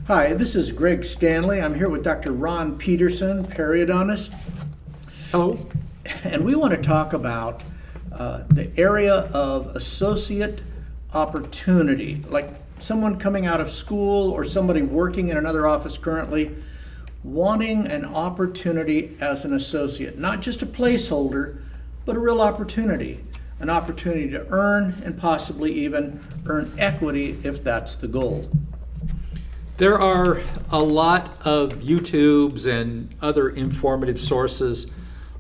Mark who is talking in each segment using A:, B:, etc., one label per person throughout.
A: Hi, this is Greg Stanley. I'm here with Dr. Ron Peterson, periodontist,
B: Hello.
A: and we want to talk about the area of associate opportunity, like someone coming out of school or somebody working in another office currently, wanting an opportunity as an associate, not just a placeholder, but a real opportunity, an opportunity to earn and possibly even earn equity if that's the goal.
B: There are a lot of YouTubes and other informative sources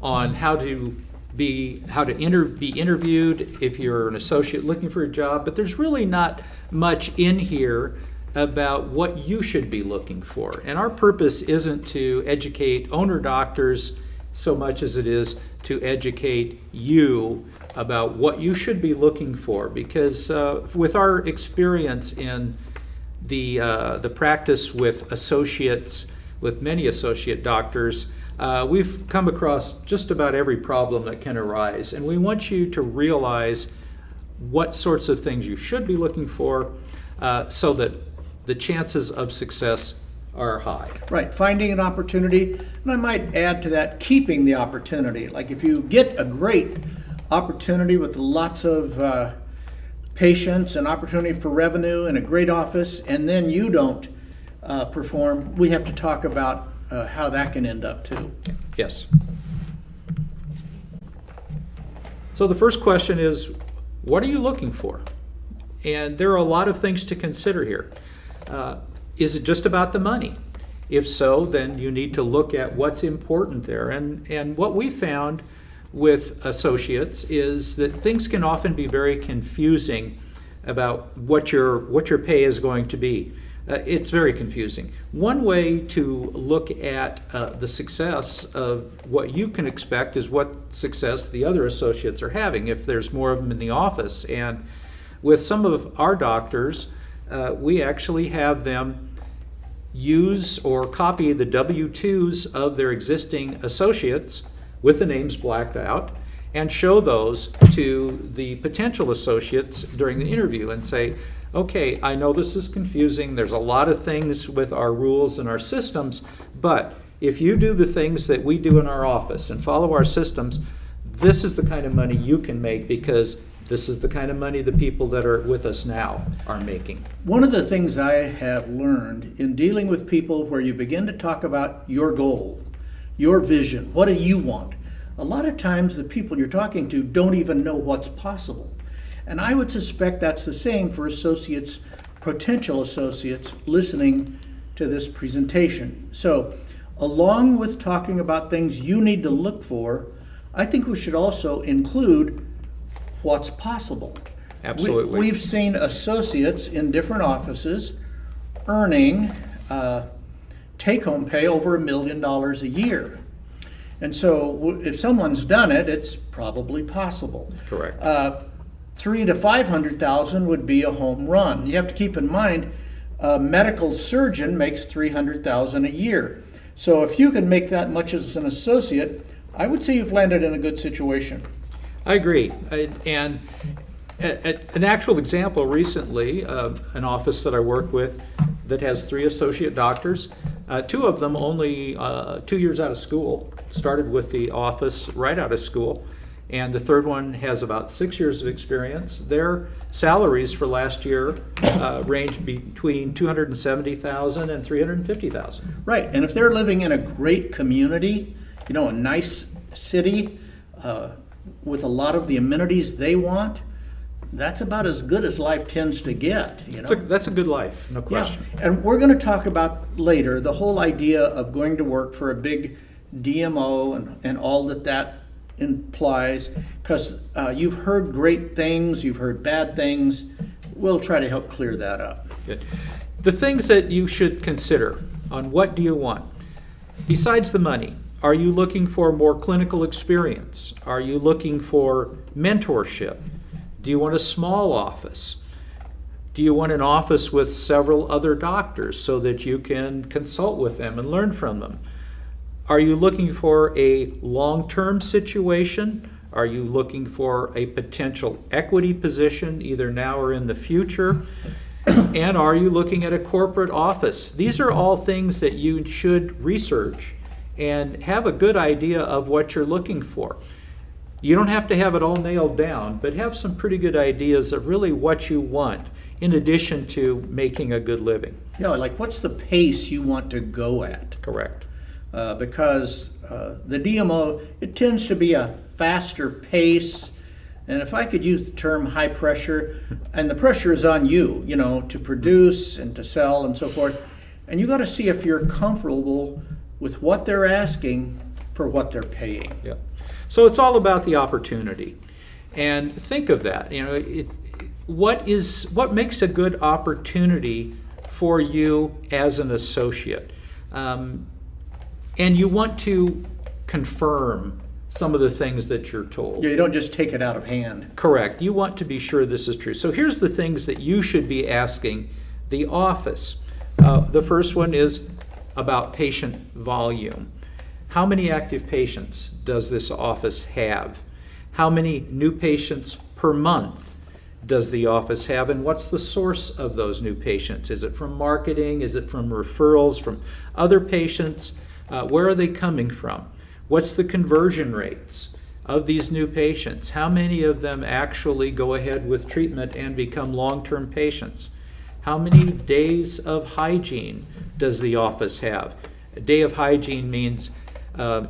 B: on how to be interviewed if you're an associate looking for a job, but there's really not much in here about what you should be looking for. And our purpose isn't to educate owner doctors so much as it is to educate you about what you should be looking for, because with our experience in the practice with associates, with many associate doctors, we've come across just about every problem that can arise, and we want you to realize what sorts of things you should be looking for so that the chances of success are high.
A: Right, finding an opportunity, and I might add to that, keeping the opportunity. Like if you get a great opportunity with lots of patients and opportunity for revenue in a great office, and then you don't perform, we have to talk about how that can end up too.
B: Yes. So the first question is, what are you looking for? And there are a lot of things to consider here. Is it just about the money? If so, then you need to look at what's important there. And what we found with associates is that things can often be very confusing about what your pay is going to be. It's very confusing. One way to look at the success of what you can expect is what success the other associates are having, if there's more of them in the office. And with some of our doctors, we actually have them use or copy the W-2s of their existing associates with the names blacked out and show those to the potential associates during the interview and say, okay, I know this is confusing. There's a lot of things with our rules and our systems, but if you do the things that we do in our office and follow our systems, this is the kind of money you can make because this is the kind of money the people that are with us now are making.
A: One of the things I have learned in dealing with people where you begin to talk about your goal, your vision, what do you want? A lot of times the people you're talking to don't even know what's possible. And I would suspect that's the same for associates, potential associates listening to this presentation. So along with talking about things you need to look for, I think we should also include what's possible.
B: Absolutely.
A: We've seen associates in different offices earning take-home pay over $1 million a year. And so if someone's done it, it's probably possible.
B: Correct.
A: $300,000 to $500,000 would be a home run. You have to keep in mind, a medical surgeon makes $300,000 a year. So if you can make that much as an associate, I would say you've landed in a good situation.
B: I agree. And an actual example recently, an office that I work with that has 3 associate doctors, 2 of them only 2 years out of school, started with the office right out of school, and the third one has about 6 years of experience. Their salaries for last year ranged between $270,000 and $350,000.
A: Right, and if they're living in a great community, you know, a nice city with a lot of the amenities they want, that's about as good as life tends to get. You know?
B: That's a good life, no question.
A: Yeah, and we're going to talk about later the whole idea of going to work for a big DMO and all that implies, because you've heard great things, you've heard bad things. We'll try to help clear that up.
B: Good. The things that you should consider on what do you want, besides the money. Are you looking for more clinical experience? Are you looking for mentorship? Do you want a small office? Do you want an office with several other doctors so that you can consult with them and learn from them? Are you looking for a long-term situation? Are you looking for a potential equity position either now or in the future? And are you looking at a corporate office? These are all things that you should research and have a good idea of what you're looking for. You don't have to have it all nailed down, but have some pretty good ideas of really what you want in addition to making a good living.
A: Yeah, like what's the pace you want to go at?
B: Correct.
A: Because the DMO, it tends to be a faster pace. And if I could use the term high pressure, and the pressure is on you, to produce and to sell and so forth. And you got to see if you're comfortable with what they're asking for what they're paying.
B: Yeah. So it's all about the opportunity. And think of that. What makes a good opportunity for you as an associate? And you want to confirm some of the things that you're told.
A: Yeah, you don't just take it out of hand.
B: Correct. You want to be sure this is true. So here's the things that you should be asking the office. The first one is about patient volume. How many active patients does this office have? How many new patients per month does the office have? And what's the source of those new patients? Is it from marketing? Is it from referrals from other patients? Where are they coming from? What's the conversion rates of these new patients? How many of them actually go ahead with treatment and become long-term patients? How many days of hygiene does the office have? A day of hygiene means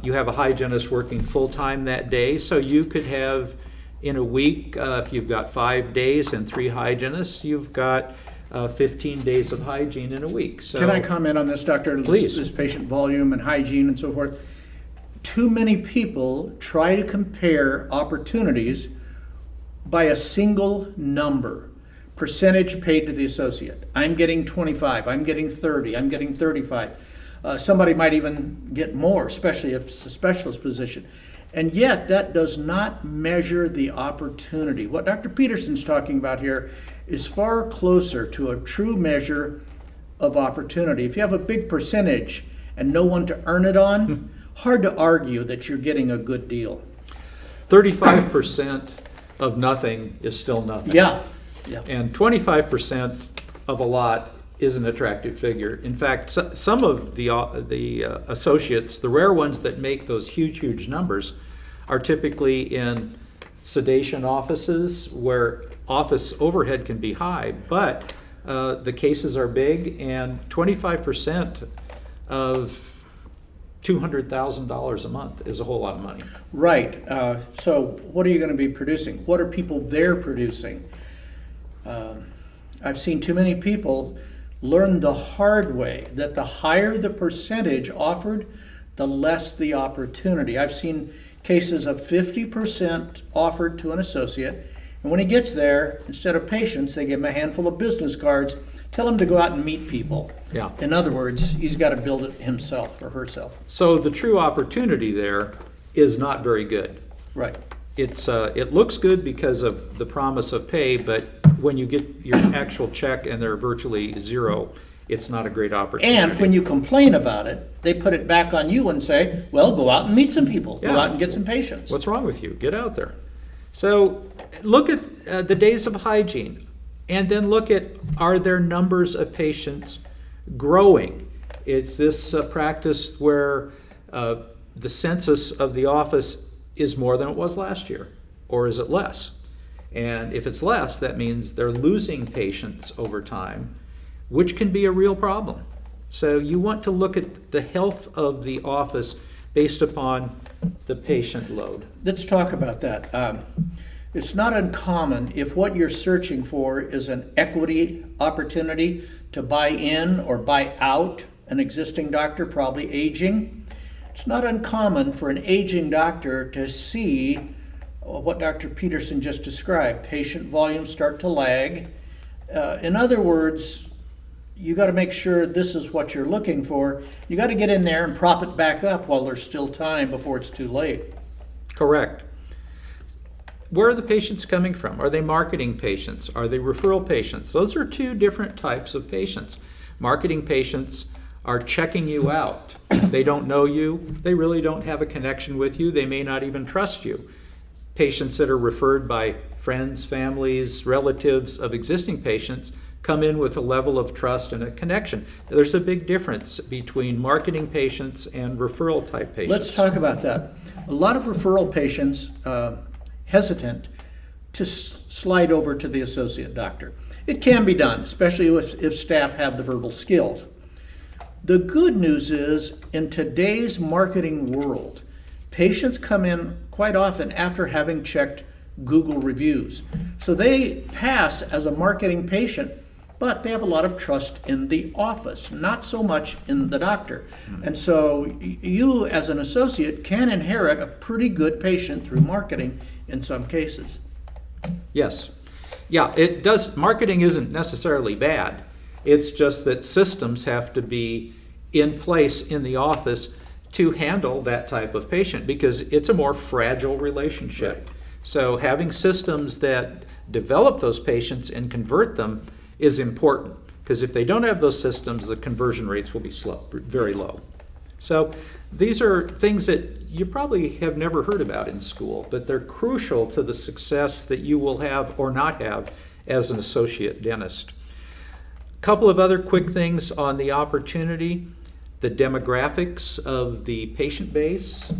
B: you have a hygienist working full-time that day, so you could have in a week, if you've got 5 days and 3 hygienists, you've got 15 days of hygiene in a week. So,
A: can I comment on this, Doctor?
B: Please.
A: This patient volume and hygiene and so forth. Too many people try to compare opportunities by a single number. Percentage paid to the associate. I'm getting 25, I'm getting 30, I'm getting 35. Somebody might even get more, especially if it's a specialist position. And yet that does not measure the opportunity. What Dr. Peterson's talking about here is far closer to a true measure of opportunity. If you have a big percentage and no one to earn it on, hard to argue that you're getting a good deal.
B: 35% of nothing is still nothing.
A: Yeah.
B: And 25% of a lot is an attractive figure. In fact, some of the associates, the rare ones that make those huge numbers, are typically in sedation offices where office overhead can be high, but the cases are big, and 25% of $200,000 a month is a whole lot of money.
A: Right. So what are you going to be producing? What are people there producing? I've seen too many people learn the hard way that the higher the percentage offered, the less the opportunity. I've seen cases of 50% offered to an associate, and when he gets there, instead of patients, they give him a handful of business cards, tell him to go out and meet people.
B: Yeah.
A: In other words, he's got to build it himself or herself.
B: So the true opportunity there is not very good.
A: Right.
B: It looks good because of the promise of pay, but when you get your actual check and they're virtually zero, it's not a great opportunity.
A: And when you complain about it, they put it back on you and say, well, go out and meet some people.
B: Yeah.
A: Go out and get some patients.
B: What's wrong with you? Get out there. So look at the days of hygiene, and then look at, are there numbers of patients growing? Is this a practice where the census of the office is more than it was last year, or is it less? And if it's less, that means they're losing patients over time, which can be a real problem. So you want to look at the health of the office based upon the patient load.
A: Let's talk about that. It's not uncommon if what you're searching for is an equity opportunity to buy in or buy out an existing doctor, probably aging. It's not uncommon for an aging doctor to see what Dr. Peterson just described, patient volumes start to lag. In other words, you got to make sure this is what you're looking for. You got to get in there and prop it back up while there's still time before it's too late.
B: Correct. Where are the patients coming from? Are they marketing patients? Are they referral patients? Those are 2 different types of patients. Marketing patients are checking you out. They don't know you. They really don't have a connection with you. They may not even trust you. Patients that are referred by friends, families, relatives of existing patients, come in with a level of trust and a connection. There's a big difference between marketing patients and referral type patients.
A: Let's talk about that. A lot of referral patients hesitant to slide over to the associate doctor. It can be done, especially if staff have the verbal skills. The good news is, in today's marketing world, patients come in quite often after having checked Google reviews. So they pass as a marketing patient, but they have a lot of trust in the office, not so much in the doctor. And so you, as an associate, can inherit a pretty good patient through marketing in some cases.
B: Yes. Yeah, it does. Marketing isn't necessarily bad. It's just that systems have to be in place in the office to handle that type of patient because it's a more fragile relationship.
A: Right.
B: So having systems that develop those patients and convert them is important because if they don't have those systems, the conversion rates will be slow, very low. So these are things that you probably have never heard about in school, but they're crucial to the success that you will have or not have as an associate dentist. A couple of other quick things on the opportunity: the demographics of the patient base,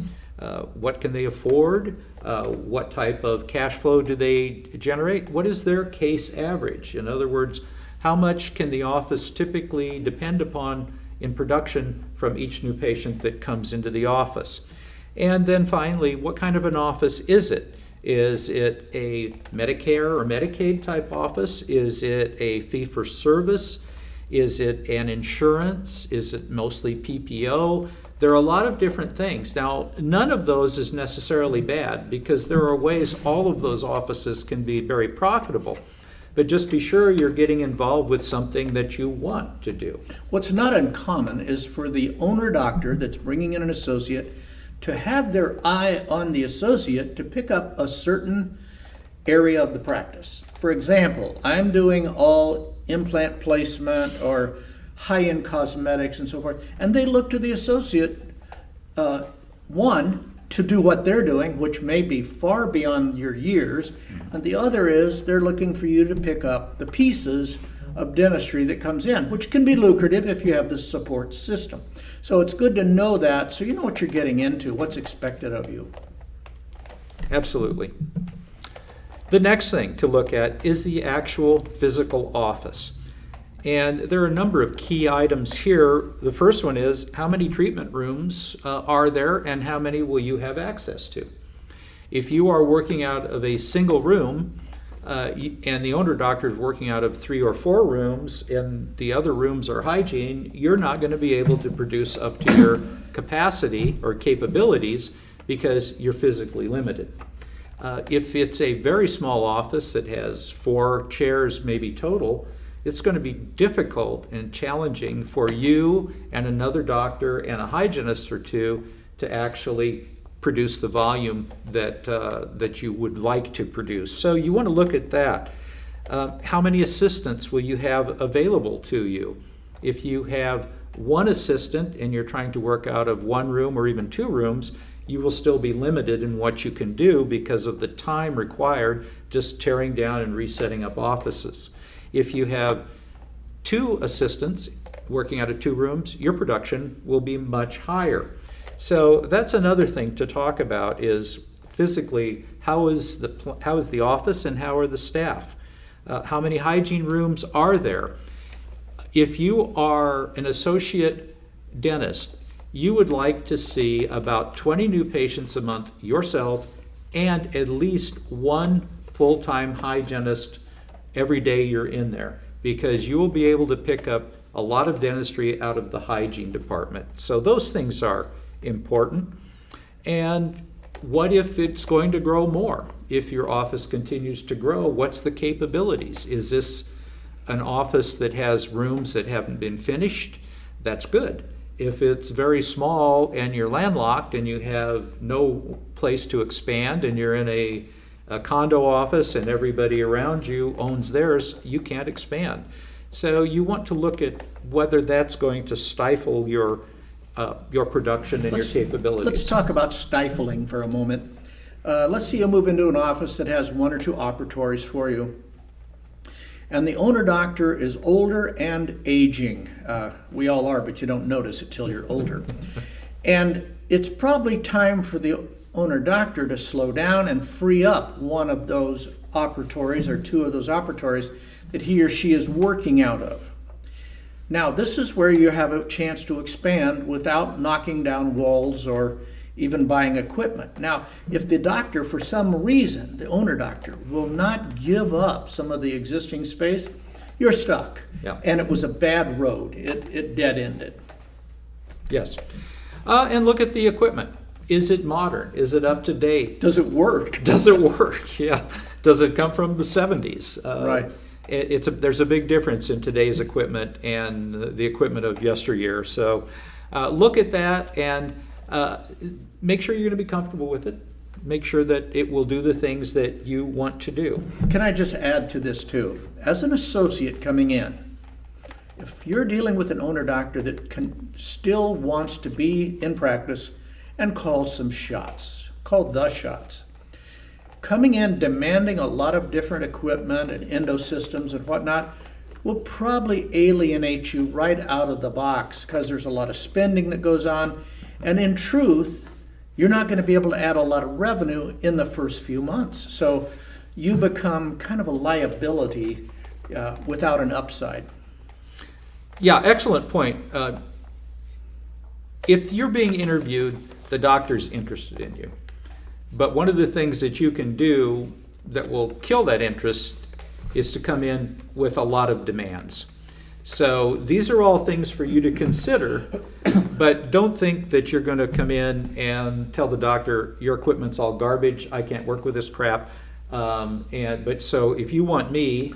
B: what can they afford, what type of cash flow do they generate, what is their case average? In other words, how much can the office typically depend upon in production from each new patient that comes into the office? And then finally, what kind of an office is it? Is it a Medicare or Medicaid type office? Is it a fee-for-service? Is it an insurance? Is it mostly PPO? There are a lot of different things. Now, none of those is necessarily bad because there are ways all of those offices can be very profitable. But just be sure you're getting involved with something that you want to do.
A: What's not uncommon is for the owner doctor that's bringing in an associate to have their eye on the associate to pick up a certain area of the practice. For example, I'm doing all implant placement or high-end cosmetics and so forth, and they look to the associate, one, to do what they're doing, which may be far beyond your years, and the other is they're looking for you to pick up the pieces of dentistry that comes in, which can be lucrative if you have the support system. So it's good to know that so you know what you're getting into, what's expected of you.
B: Absolutely. The next thing to look at is the actual physical office. And there are a number of key items here. The first one is how many treatment rooms are there and how many will you have access to? If you are working out of a single room and the owner doctor is working out of 3 or 4 rooms and the other rooms are hygiene, you're not going to be able to produce up to your capacity or capabilities because you're physically limited. If it's a very small office that has 4 chairs maybe total, it's going to be difficult and challenging for you and another doctor and a hygienist or two to actually produce the volume that you would like to produce. So you want to look at that. How many assistants will you have available to you? If you have one assistant and you're trying to work out of 1 room or even 2 rooms, you will still be limited in what you can do because of the time required just tearing down and resetting up offices. If you have 2 assistants working out of 2 rooms, your production will be much higher. So that's another thing to talk about is physically, how is the office and how are the staff? How many hygiene rooms are there? If you are an associate dentist, you would like to see about 20 new patients a month yourself and at least 1 full-time hygienist every day you're in there, because you will be able to pick up a lot of dentistry out of the hygiene department. So those things are important. And what if it's going to grow more? If your office continues to grow, what's the capabilities? Is this an office that has rooms that haven't been finished? That's good. If it's very small and you're landlocked and you have no place to expand and you're in a condo office and everybody around you owns theirs, you can't expand. So you want to look at whether that's going to stifle your production and your capabilities.
A: Let's talk about stifling for a moment. Let's say you move into an office that has 1 or 2 operatories for you. and the owner doctor is older and aging. We all are, but you don't notice it till you're older. And it's probably time for the owner doctor to slow down and free up one of those operatories or two of those operatories that he or she is working out of. Now, this is where you have a chance to expand without knocking down walls or even buying equipment. Now, if the doctor, for some reason, the owner doctor, will not give up some of the existing space, you're stuck.
B: Yeah.
A: And it was a bad road. It dead-ended.
B: Yes. And look at the equipment. Is it modern? Is it up to date?
A: Does it work?
B: Does it work? Yeah. Does it come from the 70s?
A: Right.
B: There's a big difference in today's equipment and the equipment of yesteryear. So look at that and make sure you're going to be comfortable with it. Make sure that it will do the things that you want to do.
A: Can I just add to this too? As an associate coming in, if you're dealing with an owner doctor that still wants to be in practice and call some shots, call the shots, coming in demanding a lot of different equipment and endo systems and whatnot will probably alienate you right out of the box because there's a lot of spending that goes on. And in truth, you're not going to be able to add a lot of revenue in the first few months. So you become kind of a liability without an upside.
B: Yeah, excellent point. If you're being interviewed, the doctor's interested in you. But one of the things that you can do that will kill that interest is to come in with a lot of demands. So these are all things for you to consider, but don't think that you're going to come in and tell the doctor, your equipment's all garbage, I can't work with this crap. But so if you want me,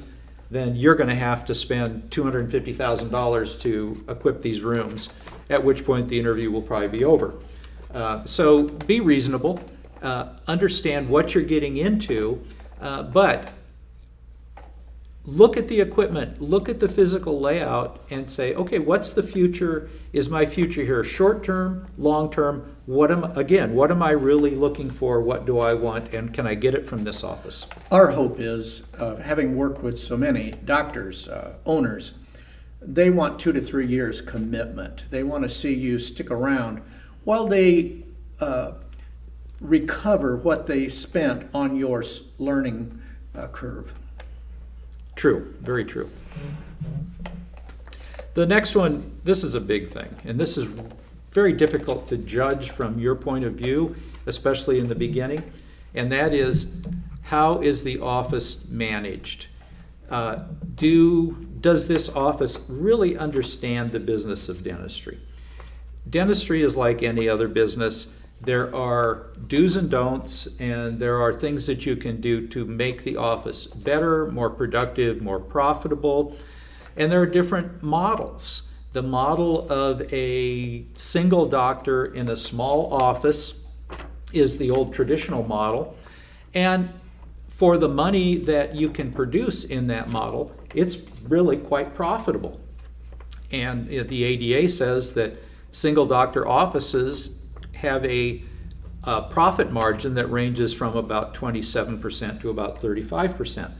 B: then you're going to have to spend $250,000 to equip these rooms, at which point the interview will probably be over. So be reasonable, understand what you're getting into, but look at the equipment, look at the physical layout and say, okay, what's the future? Is my future here short term, long term? What am I really looking for? What do I want? And can I get it from this office?
A: Our hope is, having worked with so many doctors, owners, they want 2 to 3 years commitment. They want to see you stick around while they recover what they spent on your learning curve.
B: True, very true. The next one, this is a big thing, and this is very difficult to judge from your point of view, especially in the beginning, and that is, how is the office managed? Does this office really understand the business of dentistry? Dentistry is like any other business. There are do's and don'ts, and there are things that you can do to make the office better, more productive, more profitable. And there are different models. The model of a single doctor in a small office is the old traditional model. And for the money that you can produce in that model, it's really quite profitable. And the ADA says that single doctor offices have a profit margin that ranges from about 27% to about 35%.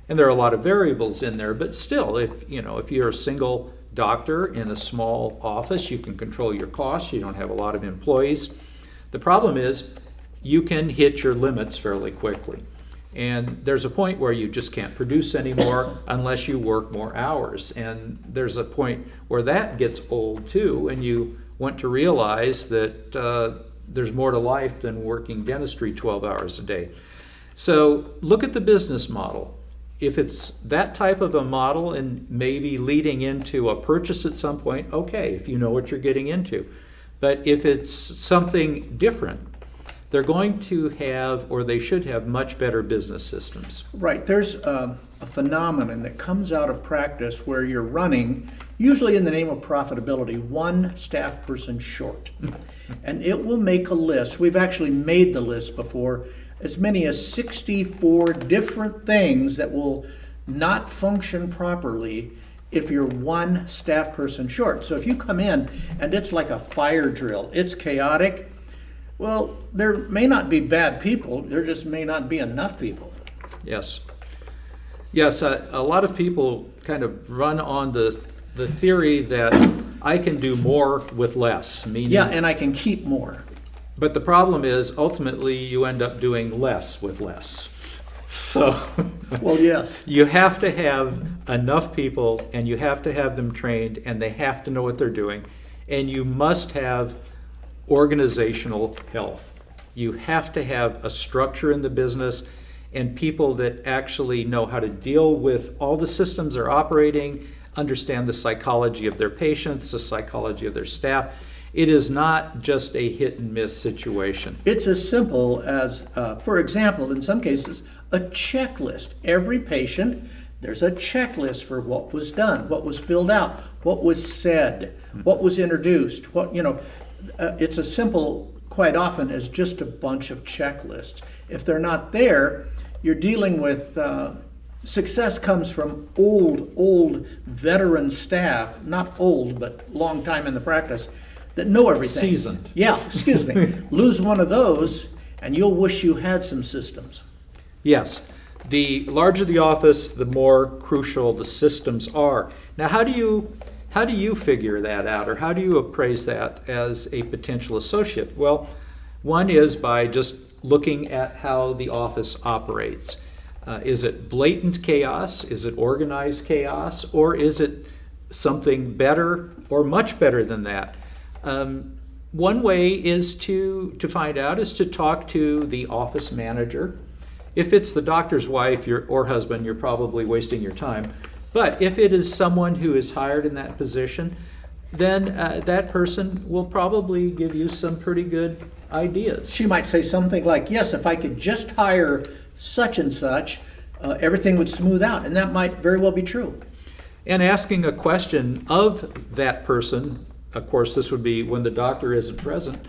B: And there are a lot of variables in there, but still, if you're a single doctor in a small office, you can control your costs, you don't have a lot of employees. The problem is you can hit your limits fairly quickly. And there's a point where you just can't produce anymore unless you work more hours. And there's a point where that gets old too, and you want to realize that there's more to life than working dentistry 12 hours a day. So look at the business model. If it's that type of a model and maybe leading into a purchase at some point, okay, if you know what you're getting into. But if it's something different, they're going to have, or they should have, much better business systems.
A: Right. There's a phenomenon that comes out of practice where you're running, usually in the name of profitability, one staff person short. And it will make a list. We've actually made the list before, as many as 64 different things that will not function properly if you're one staff person short. So if you come in and it's like a fire drill, it's chaotic, well, there may not be bad people, there just may not be enough people.
B: Yes. Yes, a lot of people kind of run on the theory that I can do more with less, meaning.
A: Yeah, and I can keep more.
B: But the problem is, ultimately, you end up doing less with less. So
A: Well, yes.
B: you have to have enough people, and you have to have them trained, and they have to know what they're doing, and you must have organizational health. You have to have a structure in the business and people that actually know how to deal with all the systems they're operating, understand the psychology of their patients, the psychology of their staff. It is not just a hit and miss situation.
A: It's as simple as, for example, in some cases, a checklist. Every patient, there's a checklist for what was done, what was filled out, what was said, what was introduced. It's as simple, quite often, as just a bunch of checklists. If they're not there, you're dealing with success comes from old veteran staff, not old, but long time in the practice, that know everything.
B: Seasoned.
A: Yeah, excuse me. Lose one of those, and you'll wish you had some systems.
B: Yes, the larger the office, the more crucial the systems are. Now, how do you figure that out, or how do you appraise that as a potential associate? Well, one is by just looking at how the office operates. Is it blatant chaos? Is it organized chaos? Or is it something better or much better than that? One way is to find out is to talk to the office manager. If it's the doctor's wife or husband, you're probably wasting your time. But if it is someone who is hired in that position, then that person will probably give you some pretty good ideas.
A: She might say something like, yes, if I could just hire such and such, everything would smooth out. And that might very well be true.
B: And asking a question of that person, of course, this would be when the doctor isn't present,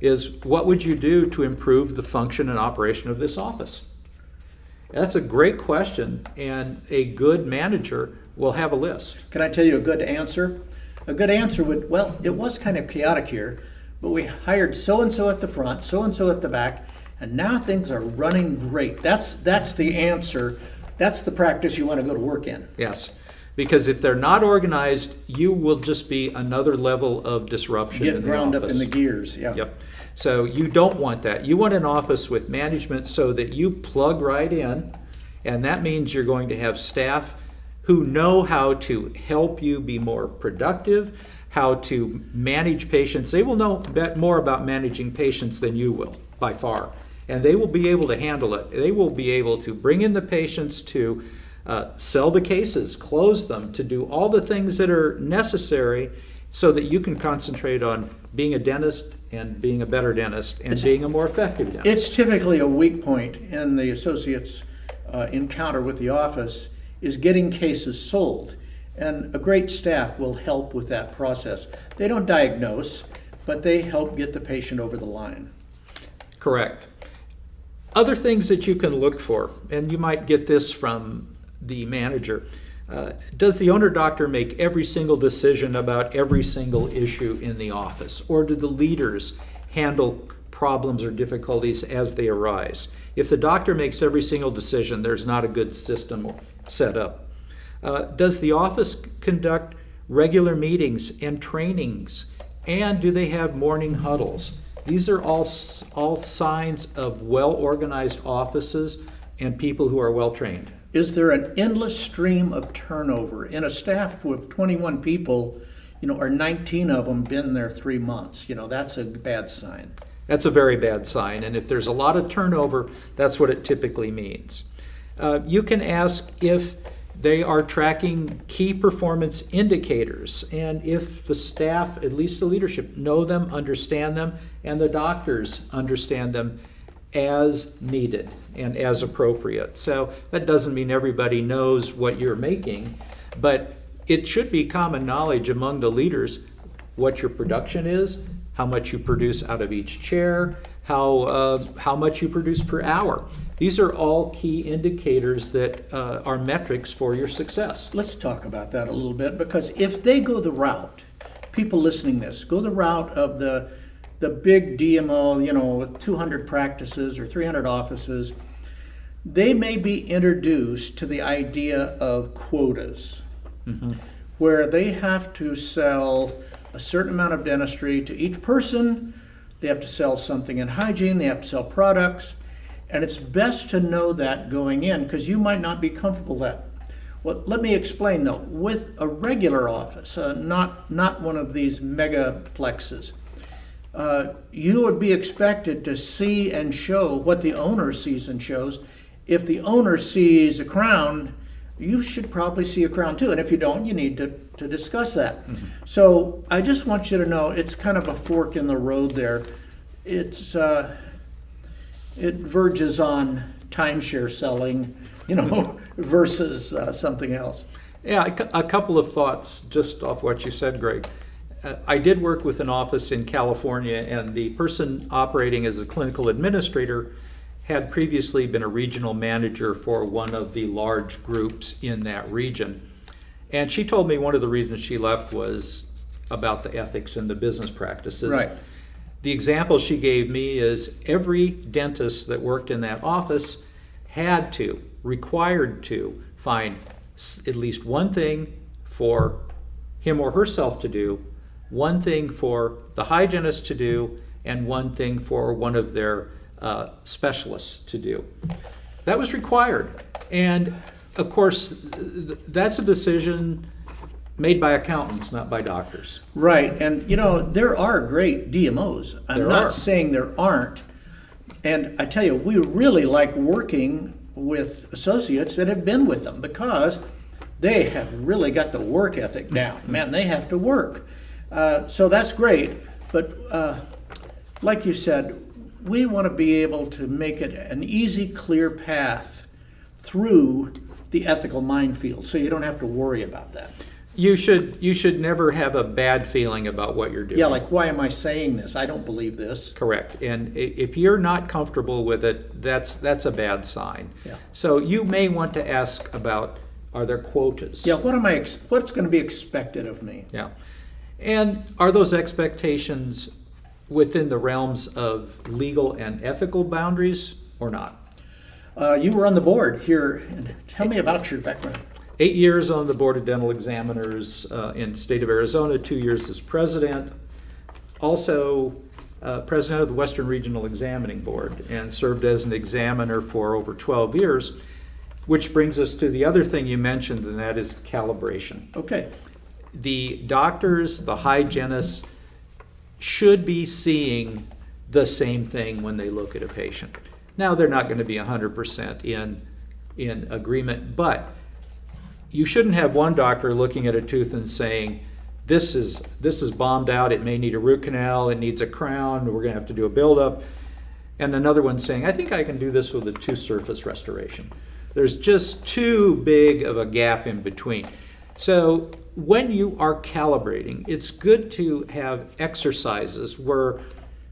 B: is what would you do to improve the function and operation of this office? That's a great question, and a good manager will have a list.
A: Can I tell you a good answer? A good answer would, well, it was kind of chaotic here, but we hired so-and-so at the front, so-and-so at the back, and now things are running great. That's the answer. That's the practice you want to go to work in.
B: Yes, because if they're not organized, you will just be another level of disruption in the
A: Get ground
B: office.
A: up in the gears, yeah.
B: Yep. So you don't want that. You want an office with management so that you plug right in, and that means you're going to have staff who know how to help you be more productive, how to manage patients. They will know more about managing patients than you will, by far. And they will be able to handle it. They will be able to bring in the patients, to sell the cases, close them, to do all the things that are necessary so that you can concentrate on being a dentist and being a better dentist and being a more effective dentist.
A: It's typically a weak point in the associate's encounter with the office is getting cases sold. And a great staff will help with that process. They don't diagnose, but they help get the patient over the line.
B: Correct. Other things that you can look for, and you might get this from the manager. Does the owner doctor make every single decision about every single issue in the office? Or do the leaders handle problems or difficulties as they arise? If the doctor makes every single decision, there's not a good system set up. Does the office conduct regular meetings and trainings? And do they have morning huddles? These are all signs of well-organized offices and people who are well-trained.
A: Is there an endless stream of turnover? In a staff with 21 people, are 19 of them been there 3 months? That's a bad sign.
B: That's a very bad sign. And if there's a lot of turnover, that's what it typically means. You can ask if they are tracking key performance indicators, and if the staff, at least the leadership, know them, understand them, and the doctors understand them as needed and as appropriate. So that doesn't mean everybody knows what you're making, but it should be common knowledge among the leaders what your production is, how much you produce out of each chair, how much you produce per hour. These are all key indicators that are metrics for your success.
A: Let's talk about that a little bit, because if they go the route, people listening to this, go the route of the big DMO, with 200 practices or 300 offices, they may be introduced to the idea of quotas, where they have to sell a certain amount of dentistry to each person. They have to sell something in hygiene, they have to sell products, and it's best to know that going in, because you might not be comfortable with that. Well, let me explain though. With a regular office, not one of these megaplexes, you would be expected to see and show what the owner sees and shows. If the owner sees a crown, you should probably see a crown too. And if you don't, you need to discuss that. So I just want you to know it's kind of a fork in the road there. It verges on timeshare selling, versus something else.
B: Yeah, a couple of thoughts just off what you said, Greg. I did work with an office in California, and the person operating as a clinical administrator had previously been a regional manager for one of the large groups in that region. And she told me one of the reasons she left was about the ethics and the business practices.
A: Right.
B: The example she gave me is every dentist that worked in that office required to find at least one thing for him or herself to do, one thing for the hygienist to do, and one thing for one of their specialists to do. That was required. And of course, that's a decision made by accountants, not by doctors.
A: Right, and there are great DMOs. I'm not saying there aren't. And I tell you, we really like working with associates that have been with them, because they have really got the work ethic down. Man, they have to work. So that's great. But like you said, we want to be able to make it an easy, clear path through the ethical minefield, so you don't have to worry about that.
B: You should never have a bad feeling about what you're doing.
A: Yeah, like, why am I saying this? I don't believe this.
B: Correct. And if you're not comfortable with it, that's a bad sign.
A: Yeah.
B: So you may want to ask about, are there quotas?
A: Yeah, what's going to be expected of me?
B: Yeah. And are those expectations within the realms of legal and ethical boundaries or not?
A: You were on the board here. Tell me about your background.
B: 8 years on the Board of Dental Examiners in the state of Arizona, 2 years as president. Also president of the Western Regional Examining Board, and served as an examiner for over 12 years, which brings us to the other thing you mentioned, and that is calibration.
A: Okay.
B: The doctors, the hygienists, should be seeing the same thing when they look at a patient. Now, they're not going to be 100% in agreement, but you shouldn't have one doctor looking at a tooth and saying, this is bombed out, it may need a root canal, it needs a crown, we're going to have to do a buildup. And another one saying, I think I can do this with a tooth surface restoration. There's just too big of a gap in between. So when you are calibrating, it's good to have exercises where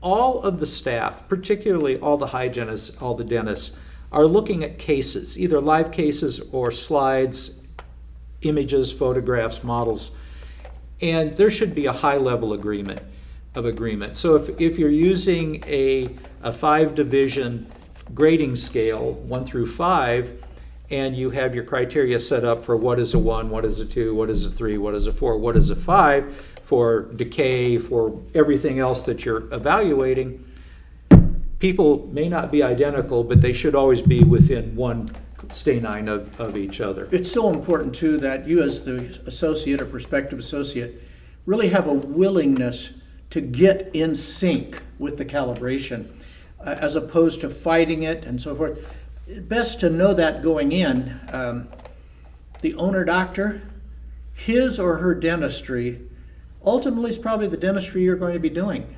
B: all of the staff, particularly all the hygienists, all the dentists, are looking at cases, either live cases or slides, images, photographs, models, and there should be a high level of agreement. So if you're using a 5-division grading scale, 1 through 5, and you have your criteria set up for what is a 1, what is a 2, what is a 3, what is a 4, what is a 5, for decay, for everything else that you're evaluating, people may not be identical, but they should always be within one sternine of each other.
A: It's so important, too, that you as the associate or prospective associate really have a willingness to get in sync with the calibration, as opposed to fighting it and so forth. Best to know that going in. The owner doctor, his or her dentistry, ultimately is probably the dentistry you're going to be doing,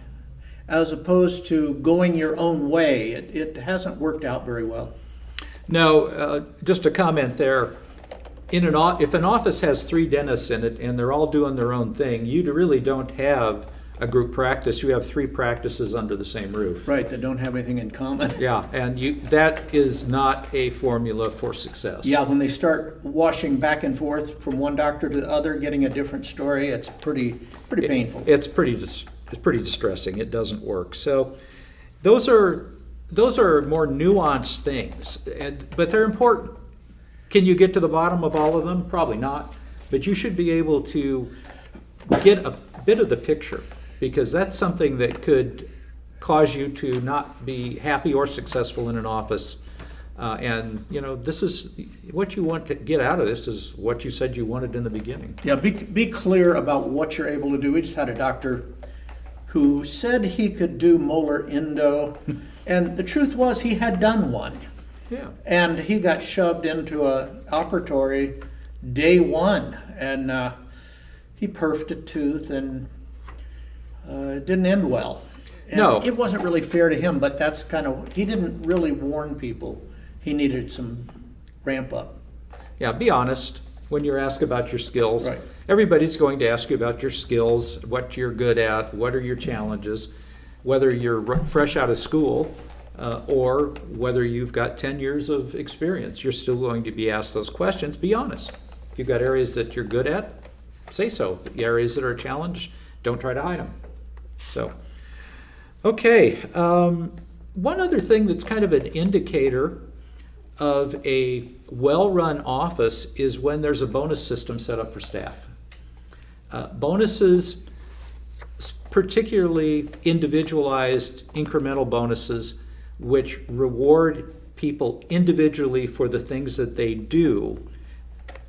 A: as opposed to going your own way. It hasn't worked out very well.
B: No, just a comment there. If an office has 3 dentists in it and they're all doing their own thing, you really don't have a group practice. You have 3 practices under the same roof.
A: Right, that don't have anything in common.
B: Yeah, and that is not a formula for success.
A: Yeah, when they start washing back and forth from one doctor to the other, getting a different story, it's pretty painful.
B: It's pretty distressing. It doesn't work. So those are those are more nuanced things, but they're important. Can you get to the bottom of all of them? Probably not. But you should be able to get a bit of the picture, because that's something that could cause you to not be happy or successful in an office. And this is what you want to get out of this, is what you said you wanted in the beginning.
A: Yeah, be clear about what you're able to do. We just had a doctor who said he could do molar endo, and the truth was he had done one.
B: Yeah.
A: And he got shoved into a operatory day one, and he perfed a tooth, and it didn't end well. And
B: No.
A: it wasn't really fair to him, but that's kind of, he didn't really warn people. He needed some ramp up.
B: Yeah, be honest when you're asked about your skills.
A: Right.
B: Everybody's going to ask you about your skills, what you're good at, what are your challenges, whether you're fresh out of school or whether you've got 10 years of experience. You're still going to be asked those questions. Be honest. If you've got areas that you're good at, say so. The areas that are a challenge, don't try to hide them. So, okay. One other thing that's kind of an indicator of a well-run office is when there's a bonus system set up for staff. Bonuses, particularly individualized incremental bonuses, which reward people individually for the things that they do,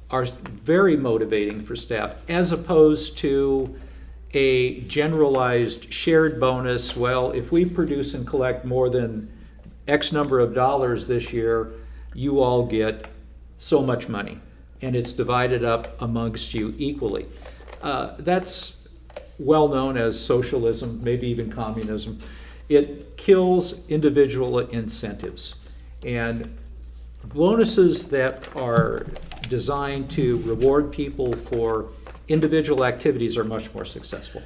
B: are very motivating for staff, as opposed to a generalized shared bonus. Well, if we produce and collect more than X number of dollars this year, you all get so much money, and it's divided up amongst you equally. That's well known as socialism, maybe even communism. It kills individual incentives, and bonuses that are designed to reward people for individual activities are much more successful.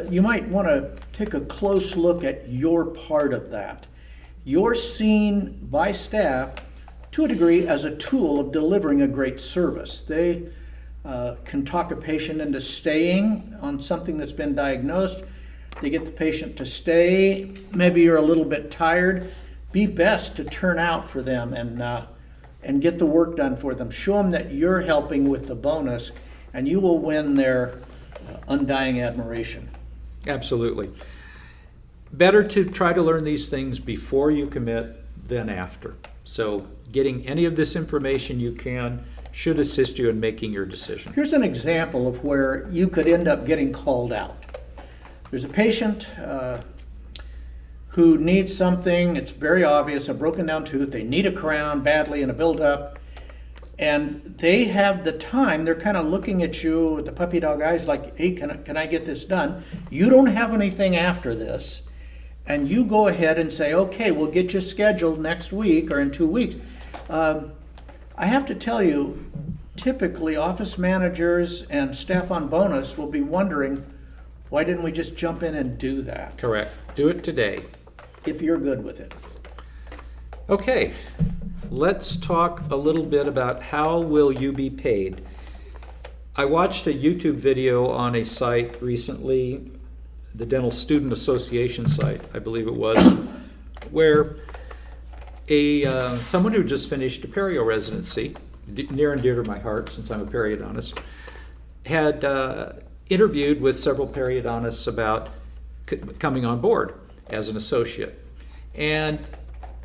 A: You might want to take a close look at your part of that. You're seen by staff to a degree as a tool of delivering a great service. They can talk a patient into staying on something that's been diagnosed. They get the patient to stay. Maybe you're a little bit tired. Be best to turn out for them and get the work done for them. Show them that you're helping with the bonus, and you will win their undying admiration.
B: Absolutely. Better to try to learn these things before you commit than after. So getting any of this information you can should assist you in making your decision.
A: Here's an example of where you could end up getting called out. There's a patient who needs something. It's very obvious, a broken down tooth. They need a crown badly and a build-up. And they have the time. They're kind of looking at you with the puppy dog eyes like, hey, can I get this done? You don't have anything after this. And you go ahead and say, okay, we'll get you scheduled next week or in 2 weeks. I have to tell you, typically office managers and staff on bonus will be wondering, why didn't we just jump in and do that?
B: Correct. Do it today.
A: If you're good with it.
B: Okay, let's talk a little bit about how will you be paid. I watched a YouTube video on a site recently, the Dental Student Association site, I believe it was, where someone who just finished a perio residency, near and dear to my heart since I'm a periodontist, had interviewed with several periodontists about coming on board as an associate. And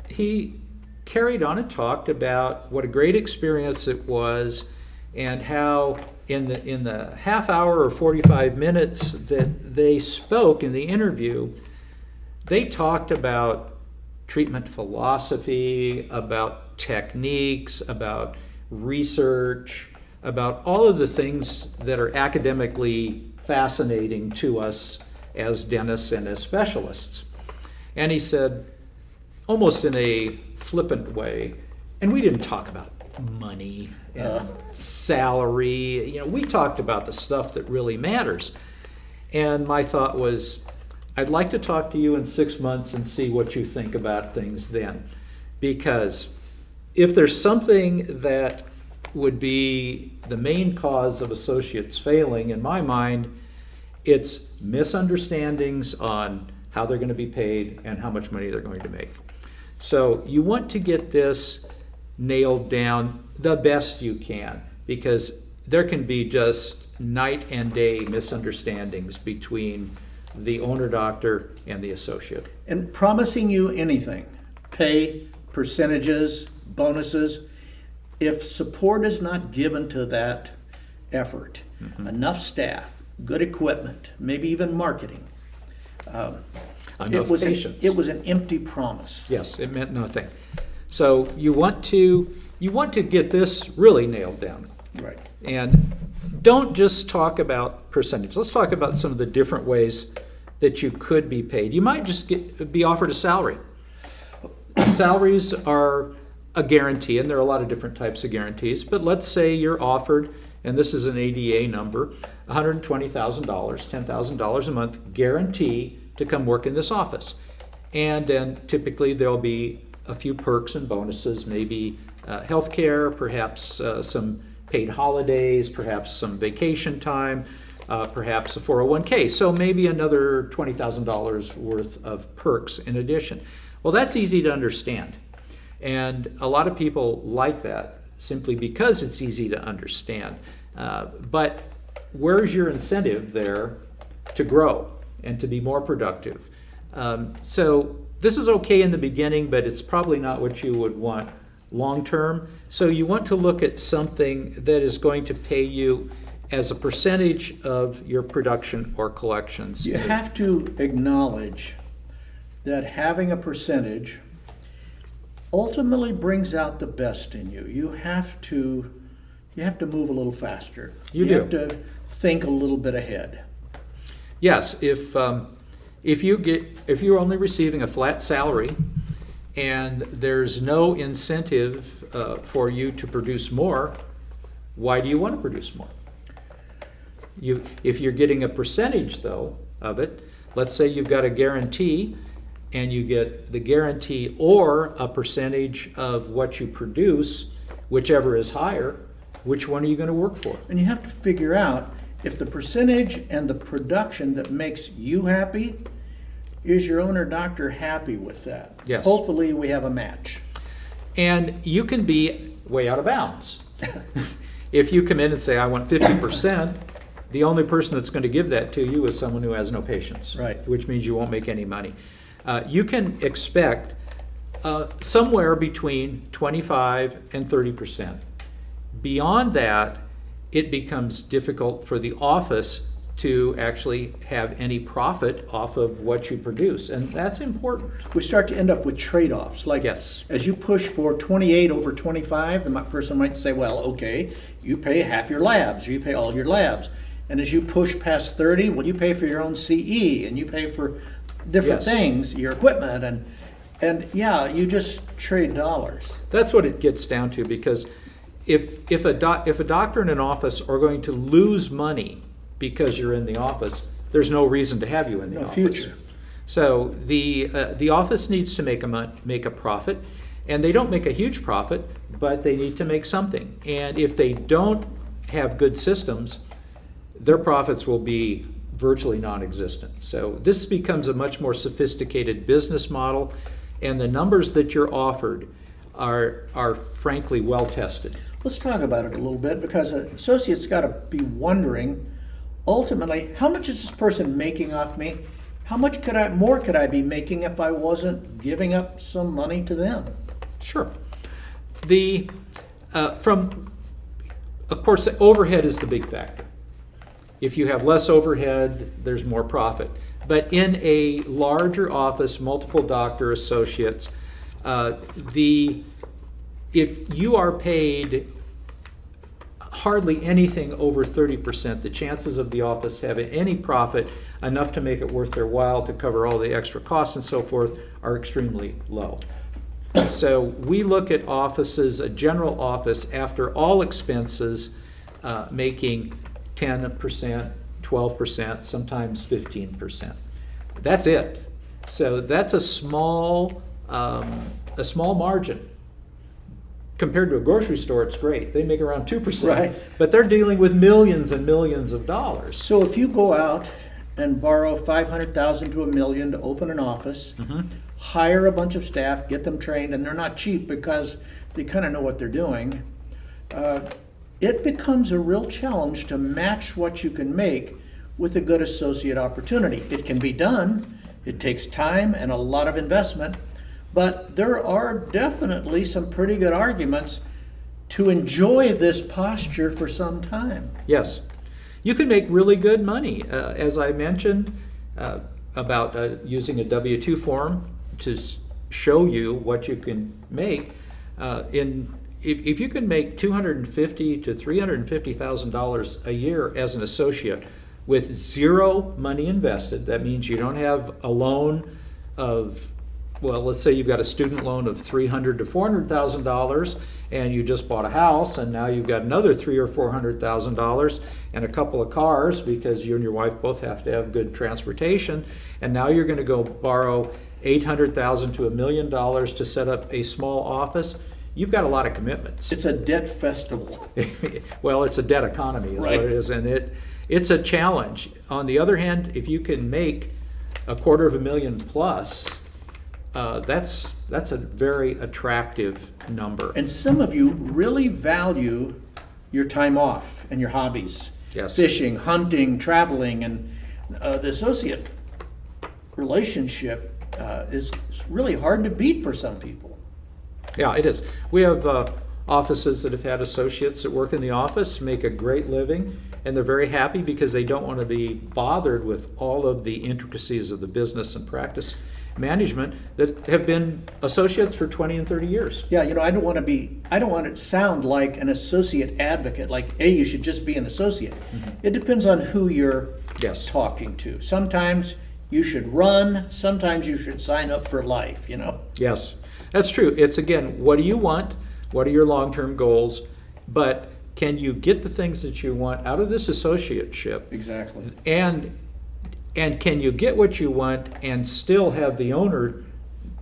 B: he carried on and talked about what a great experience it was, and how in the half hour or 45 minutes that they spoke in the interview, they talked about treatment philosophy, about techniques, about research, about all of the things that are academically fascinating to us as dentists and as specialists. And he said, almost in a flippant way, and we didn't talk about money and salary. We talked about the stuff that really matters. And my thought was, I'd like to talk to you in 6 months and see what you think about things then. Because if there's something that would be the main cause of associates failing, in my mind, it's misunderstandings on how they're going to be paid and how much money they're going to make. So you want to get this nailed down the best you can, because there can be just night and day misunderstandings between the owner doctor and the associate.
A: And promising you anything, pay, percentages, bonuses, if support is not given to that effort, enough staff, good equipment, maybe even marketing,
B: Enough patience.
A: it was an empty promise.
B: Yes, it meant nothing. So you want to get this really nailed down.
A: Right.
B: And don't just talk about percentage. Let's talk about some of the different ways that you could be paid. You might just be offered a salary. Salaries are a guarantee, and there are a lot of different types of guarantees, but let's say you're offered, and this is an ADA number, $120,000, $10,000 a month guarantee to come work in this office. And then typically there'll be a few perks and bonuses, maybe health care, perhaps some paid holidays, perhaps some vacation time, perhaps a 401k. So maybe another $20,000 worth of perks in addition. Well, that's easy to understand. And a lot of people like that simply because it's easy to understand. But where's your incentive there to grow and to be more productive? So this is okay in the beginning, but it's probably not what you would want long term. So you want to look at something that is going to pay you as a percentage of your production or collections.
A: You have to acknowledge that having a percentage ultimately brings out the best in you. You have to move a little faster.
B: You
A: have
B: do.
A: to think a little bit ahead.
B: Yes, if you're only receiving a flat salary and there's no incentive for you to produce more, why do you want to produce more? If you're getting a percentage though of it, let's say you've got a guarantee and you get the guarantee or a percentage of what you produce, whichever is higher, which one are you going to work for?
A: And you have to figure out if the percentage and the production that makes you happy, is your owner doctor happy with that?
B: Yes.
A: Hopefully we have a match.
B: And you can be way out of bounds. If you come in and say, I want 50%, the only person that's going to give that to you is someone who has no patience.
A: Right.
B: Which means you won't make any money. You can expect somewhere between 25 and 30%. Beyond that, it becomes difficult for the office to actually have any profit off of what you produce, and that's important.
A: We start to end up with trade-offs. Like,
B: Yes.
A: as you push for 28 over 25, the person might say, well, okay, you pay half your labs, you pay all your labs. And as you push past 30, well, you pay for your own CE, and you pay for different
B: Yes.
A: things, your equipment, and yeah, you just trade dollars.
B: That's what it gets down to, because if a doctor in an office are going to lose money because you're in the office, there's no reason to have you in the
A: No
B: office.
A: future.
B: So the office needs to make a profit, and they don't make a huge profit, but they need to make something. And if they don't have good systems, their profits will be virtually non-existent. So this becomes a much more sophisticated business model, and the numbers that you're offered are frankly well tested.
A: Let's talk about it a little bit, because an associate's got to be wondering, ultimately, how much is this person making off me? How much more could I be making if I wasn't giving up some money to them?
B: Sure. Of course, the overhead is the big factor. If you have less overhead, there's more profit. But in a larger office, multiple doctor associates, if you are paid hardly anything over 30%, the chances of the office having any profit enough to make it worth their while to cover all the extra costs and so forth are extremely low. So we look at offices, a general office, after all expenses, making 10%, 12%, sometimes 15%. That's it. So that's a small margin. Compared to a grocery store, it's great. They make around 2%.
A: Right.
B: But they're dealing with millions and millions of dollars.
A: So if you go out and borrow $500,000 to $1 million to open an office, hire a bunch of staff, get them trained, and they're not cheap because they kind of know what they're doing, it becomes a real challenge to match what you can make with a good associate opportunity. It can be done. It takes time and a lot of investment, but there are definitely some pretty good arguments to enjoy this posture for some time.
B: Yes. You can make really good money. As I mentioned about using a W-2 form to show you what you can make, if you can make $250,000 to $350,000 a year as an associate with zero money invested, that means you don't have a loan of, well, let's say you've got a student loan of $300,000 to $400,000, and you just bought a house, and now you've got another $300,000 or $400,000 and a couple of cars because you and your wife both have to have good transportation, and now you're going to go borrow $800,000 to $1 million to set up a small office. You've got a lot of commitments.
A: It's a debt festival.
B: Well, it's a debt economy is
A: Right.
B: what it is, and it's a challenge. On the other hand, if you can make $250,000 plus, that's a very attractive number.
A: And some of you really value your time off and your hobbies.
B: Yes.
A: Fishing, hunting, traveling, and the associate relationship is really hard to beat for some people.
B: Yeah, it is. We have offices that have had associates that work in the office, make a great living, and they're very happy because they don't want to be bothered with all of the intricacies of the business and practice management that have been associates for 20 and 30 years.
A: Yeah, I don't want to sound like an associate advocate, like, hey, you should just be an associate. It depends on who you're
B: Yes.
A: talking to. Sometimes you should run, sometimes you should sign up for life,
B: Yes, that's true. It's, again, what do you want? What are your long-term goals? But can you get the things that you want out of this associateship?
A: Exactly.
B: And can you get what you want and still have the owner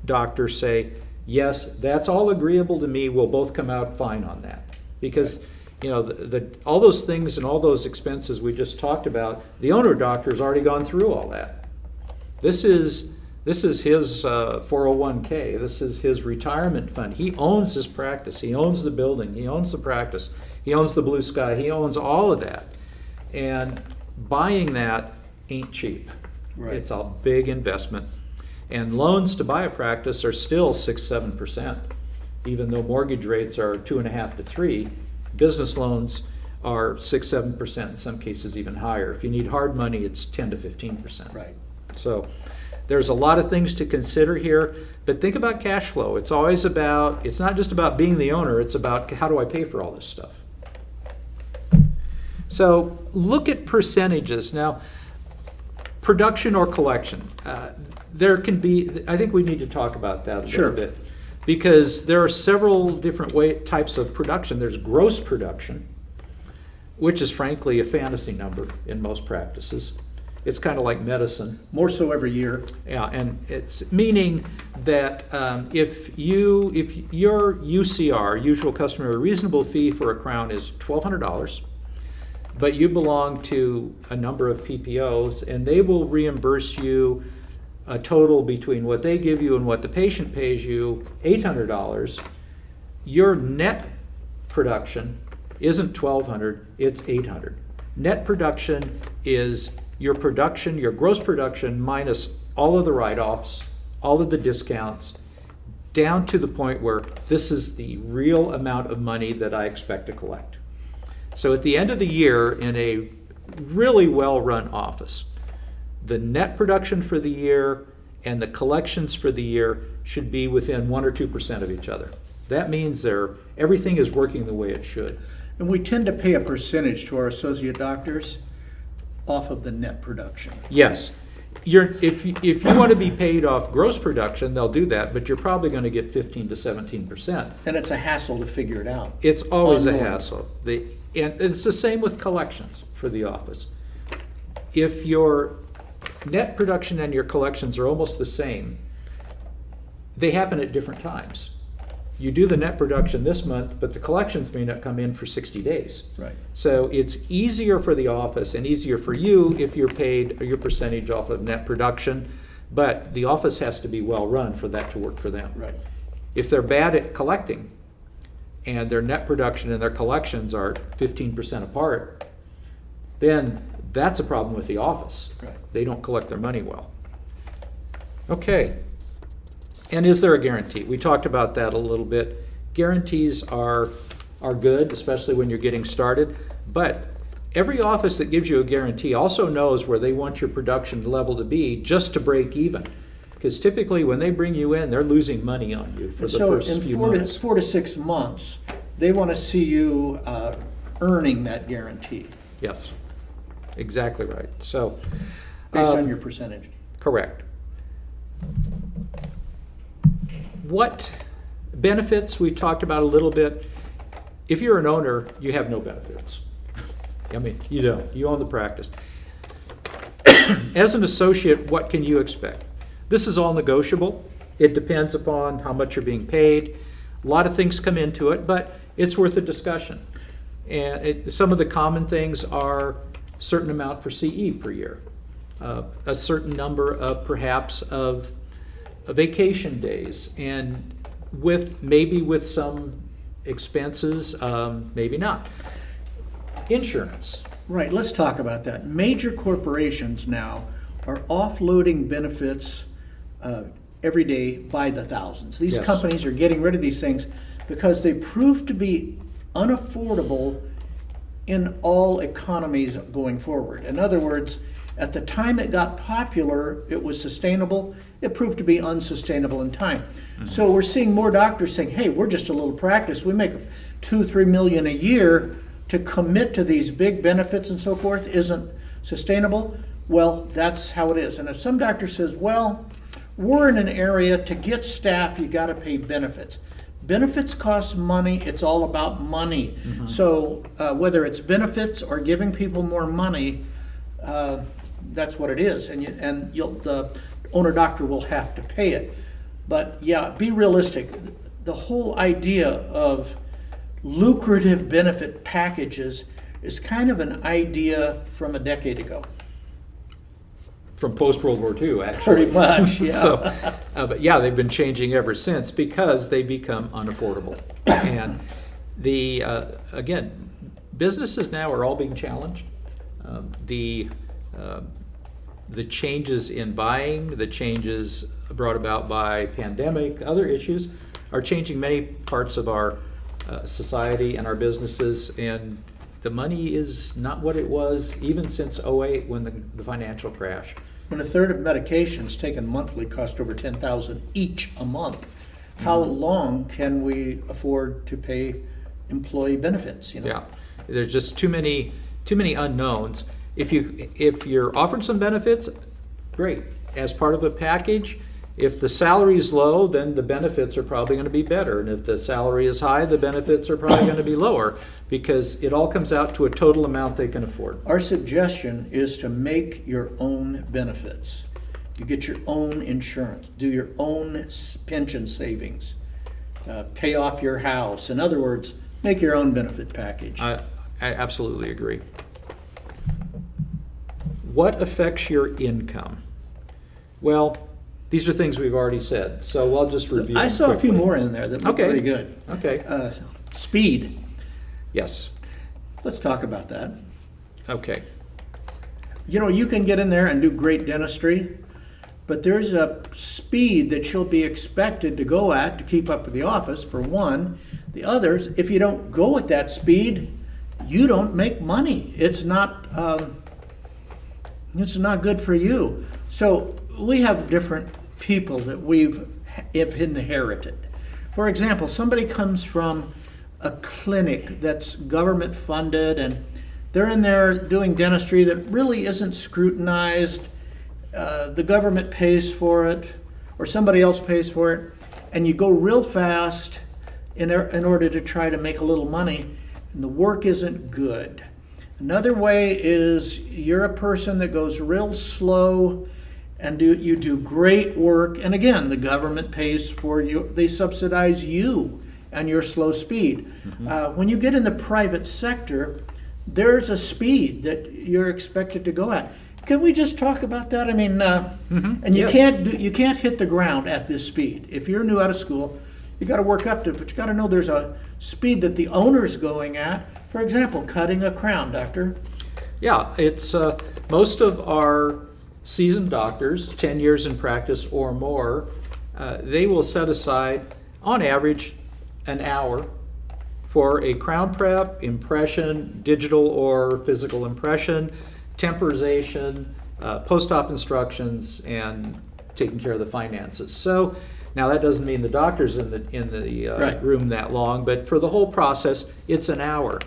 B: doctor say, yes, that's all agreeable to me, we'll both come out fine on that? Because all those things and all those expenses we just talked about, the owner doctor's already gone through all that. This is his 401k. This is his retirement fund. He owns his practice. He owns the building. He owns the practice. He owns the blue sky. He owns all of that. And buying that ain't cheap.
A: Right.
B: It's a big investment. And loans to buy a practice are still 6-7%, even though mortgage rates are 2.5 to 3. Business loans are 6-7%, in some cases even higher. If you need hard money, it's 10 to 15%.
A: Right.
B: So there's a lot of things to consider here, but think about cash flow. It's not just about being the owner, it's about how do I pay for all this stuff. So look at percentages. Now, production or collection. There can be, I think we need to talk about that a
A: Sure.
B: little bit, because there are several different types of production. There's gross production, which is frankly a fantasy number in most practices. It's kind of like medicine.
A: More so every year.
B: Yeah, and it's meaning that if your UCR, usual customary reasonable fee for a crown, is $1,200, but you belong to a number of PPOs, and they will reimburse you a total between what they give you and what the patient pays you, $800, your net production isn't $1,200, it's $800. Net production is your gross production minus all of the write-offs, all of the discounts, down to the point where this is the real amount of money that I expect to collect. So at the end of the year, in a really well-run office, the net production for the year and the collections for the year should be within 1 or 2% of each other. That means everything is working the way it should.
A: And we tend to pay a percentage to our associate doctors off of the net production.
B: Yes. If you want to be paid off gross production, they'll do that, but you're probably going to get 15 to 17%.
A: And it's a hassle to figure it out.
B: It's always a
A: Unknown.
B: hassle. And it's the same with collections for the office. If your net production and your collections are almost the same, they happen at different times. You do the net production this month, but the collections may not come in for 60 days.
A: Right.
B: So it's easier for the office and easier for you if you're paid your percentage off of net production But the office has to be well-run for that to work for them.
A: Right.
B: If they're bad at collecting, and their net production and their collections are 15% apart, then that's a problem with the office.
A: Right.
B: They don't collect their money well. Okay. And is there a guarantee? We talked about that a little bit. Guarantees are good, especially when you're getting started, but every office that gives you a guarantee also knows where they want your production level to be just to break even. Because typically when they bring you in, they're losing money on you for the first few months.
A: So in 4 to 6 months, they want to see you earning that guarantee
B: Yes, exactly right. So,
A: based on your percentage.
B: correct. What benefits we talked about a little bit. If you're an owner, you have no benefits. I mean, you don't. You own the practice. As an associate, what can you expect? This is all negotiable. It depends upon how much you're being paid. A lot of things come into it, but it's worth a discussion. And some of the common things are a certain amount for CE per year, a certain number of perhaps of vacation days, and maybe with some expenses, maybe not. Insurance.
A: Right, let's talk about that. Major corporations now are offloading benefits every day by the thousands. These
B: Yes.
A: companies are getting rid of these things because they prove to be unaffordable in all economies going forward. In other words, at the time it got popular, it was sustainable. It proved to be unsustainable in time. So we're seeing more doctors saying, hey, we're just a little practice. We make $2-3 million a year. To commit to these big benefits and so forth isn't sustainable. Well, that's how it is. And if some doctor says, well, we're in an area to get staff, you got to pay benefits. Benefits cost money. It's all about money. So whether it's benefits or giving people more money, that's what it is. And the owner doctor will have to pay it. But yeah, be realistic. The whole idea of lucrative benefit packages is kind of an idea from a decade ago.
B: From post-World War II, actually.
A: Pretty much, yeah.
B: So, but yeah, they've been changing ever since because they become unaffordable. And again, businesses now are all being challenged. The changes in buying, the changes brought about by pandemic, other issues are changing many parts of our society and our businesses, and the money is not what it was even since 2008 when the financial crash.
A: When a third of medications taken monthly cost over $10,000 each a month, how long can we afford to pay employee benefits?
B: Yeah, there's just too many unknowns. If you're offered some benefits, great. As part of a package, if the salary is low, then the benefits are probably going to be better. And if the salary is high, the benefits are probably going to be lower, because it all comes out to a total amount they can afford.
A: Our suggestion is to make your own benefits. You get your own insurance, do your own pension savings, pay off your house. In other words, make your own benefit package.
B: I absolutely agree. What affects your income? Well, these are things we've already said, so I'll just review
A: I
B: them
A: saw a few
B: quickly.
A: more in there that look
B: Okay.
A: pretty good.
B: Okay.
A: Speed.
B: Yes.
A: Let's talk about that.
B: Okay.
A: You know, you can get in there and do great dentistry, but there's a speed that you'll be expected to go at to keep up with the office, for one. The others, if you don't go at that speed, you don't make money. It's not good for you. So we have different people that we've inherited. For example, somebody comes from a clinic that's government funded, and they're in there doing dentistry that really isn't scrutinized. The government pays for it, or somebody else pays for it, and you go real fast in order to try to make a little money, and the work isn't good. Another way is you're a person that goes real slow and you do great work, and again, the government pays for you, they subsidize you and your slow speed. When you get in the private sector, there's a speed that you're expected to go at. Can we just talk about that? I mean, and you
B: yes.
A: you can't hit the ground at this speed. If you're new out of school, you got to work up to it, but you got to know there's a speed that the owner's going at. For example, cutting a crown, doctor.
B: Yeah, it's most of our seasoned doctors, 10 years in practice or more, they will set aside, on average, an hour for a crown prep, impression, digital or physical impression, temporization, post-op instructions, and taking care of the finances. So now that doesn't mean the doctor's in the
A: Right.
B: room that long, but for the whole process, it's an hour.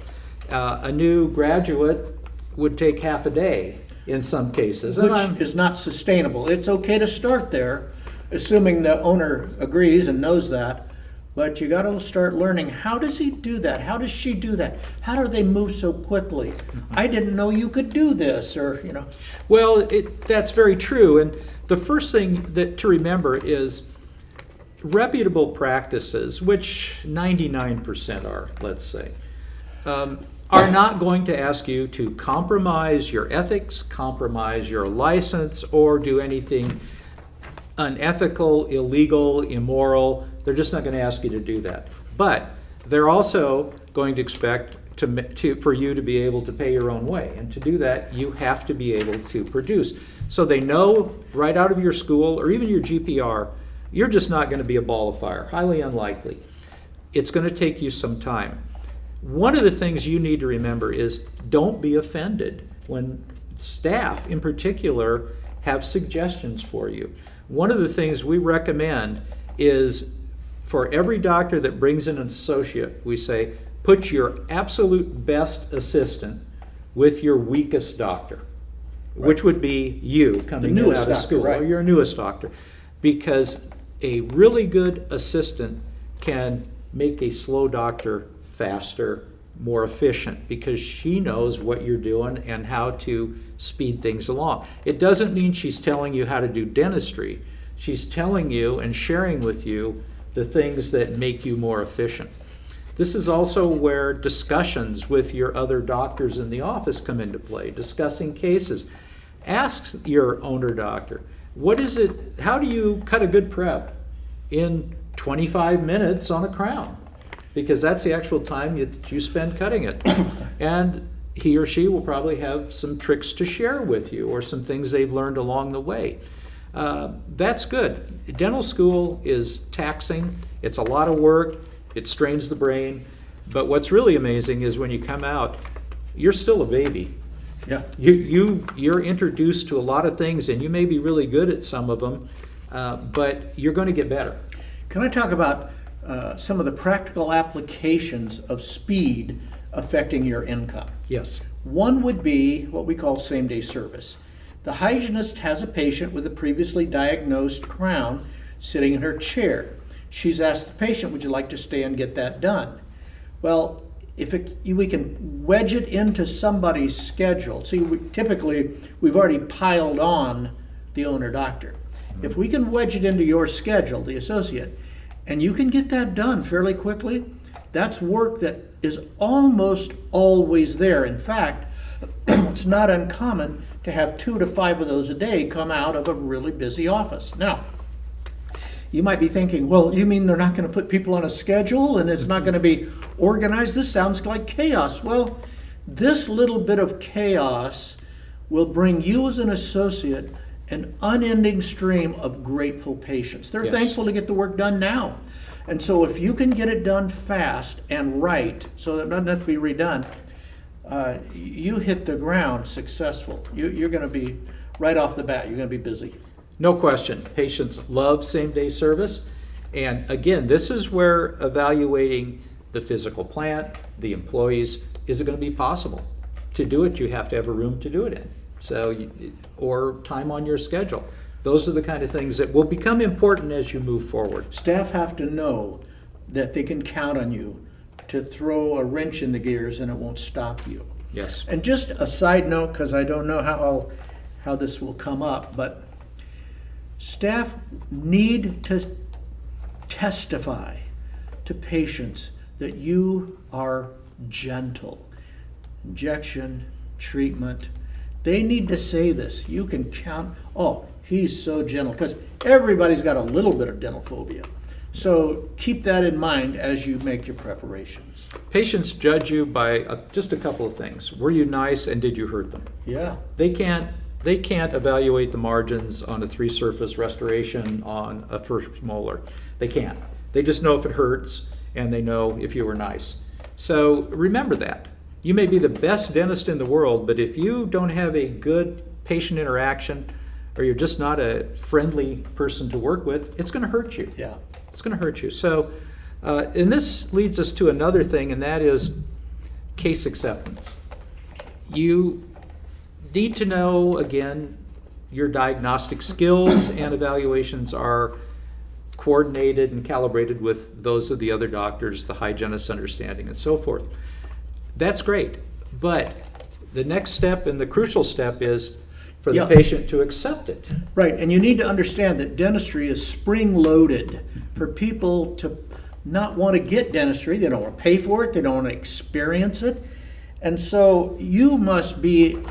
B: A new graduate would take half a day in some cases. And
A: Which is not sustainable. It's okay to start there, assuming the owner agrees and knows that, but you got to start learning, how does he do that? How does she do that? How do they move so quickly? I didn't know you could do this, or, you know.
B: Well, that's very true. And the first thing to remember is reputable practices, which 99% are, let's say, are not going to ask you to compromise your ethics, compromise your license, or do anything unethical, illegal, immoral. They're just not going to ask you to do that. But they're also going to expect for you to be able to pay your own way. And to do that, you have to be able to produce. So they know right out of your school or even your GPR, you're just not going to be a ball of fire. Highly unlikely. It's going to take you some time. One of the things you need to remember is don't be offended when staff in particular have suggestions for you. One of the things we recommend is for every doctor that brings in an associate, we say, put your absolute best assistant with your weakest doctor, which would be you coming in out of school,
A: right?
B: or your newest doctor. Because a really good assistant can make a slow doctor faster, more efficient, because she knows what you're doing and how to speed things along. It doesn't mean she's telling you how to do dentistry. She's telling you and sharing with you the things that make you more efficient. This is also where discussions with your other doctors in the office come into play, discussing cases. Ask your owner doctor, what is it, how do you cut a good prep in 25 minutes on a crown? Because that's the actual time you spend cutting it. And he or she will probably have some tricks to share with you or some things they've learned along the way. That's good. Dental school is taxing. It's a lot of work. It strains the brain. But what's really amazing is when you come out, you're still a baby.
A: Yeah.
B: You're introduced to a lot of things, and you may be really good at some of them, but you're going to get better.
A: Can I talk about some of the practical applications of speed affecting your income?
B: Yes.
A: One would be what we call same-day service. The hygienist has a patient with a previously diagnosed crown sitting in her chair. She's asked the patient, would you like to stay and get that done? Well, we can wedge it into somebody's schedule. See, typically, we've already piled on the owner doctor. If we can wedge it into your schedule, the associate, and you can get that done fairly quickly, that's work that is almost always there. In fact, it's not uncommon to have 2 to 5 of those a day come out of a really busy office. Now, you might be thinking, well, you mean they're not going to put people on a schedule and it's not going to be organized? This sounds like chaos. Well, this little bit of chaos will bring you as an associate an unending stream of grateful patients. They're
B: Yes.
A: thankful to get the work done now. And so if you can get it done fast and right, so that it doesn't have to be redone, you hit the ground successful. You're going to be, right off the bat, you're going to be busy.
B: No question. Patients love same-day service. And again, this is where evaluating the physical plant, the employees, is it going to be possible? To do it, you have to have a room to do it in. So, or time on your schedule. Those are the kind of things that will become important as you move forward.
A: Staff have to know that they can count on you to throw a wrench in the gears and it won't stop you.
B: Yes.
A: And just a side note, because I don't know how this will come up, but staff need to testify to patients that you are gentle. Injection, treatment, They need to say this. You can count, oh, he's so gentle, because everybody's got a little bit of dental phobia. So keep that in mind as you make your preparations.
B: Patients judge you by just a couple of things. Were you nice and did you hurt them?
A: Yeah.
B: They can't evaluate the margins on a 3-surface restoration on a first molar. They can't. They just know if it hurts and they know if you were nice. So remember that. You may be the best dentist in the world, but if you don't have a good patient interaction or you're just not a friendly person to work with, it's going to hurt you.
A: Yeah.
B: It's going to hurt you. So, and this leads us to another thing, and that is case acceptance. You need to know, again, your diagnostic skills and evaluations are coordinated and calibrated with those of the other doctors, the hygienist's understanding, and so forth. That's great, but the next step and the crucial step is for the patient to accept it.
A: Right, and you need to understand that dentistry is spring-loaded for people to not want to get dentistry. They don't want to pay for it. They don't want to experience it. And so you must be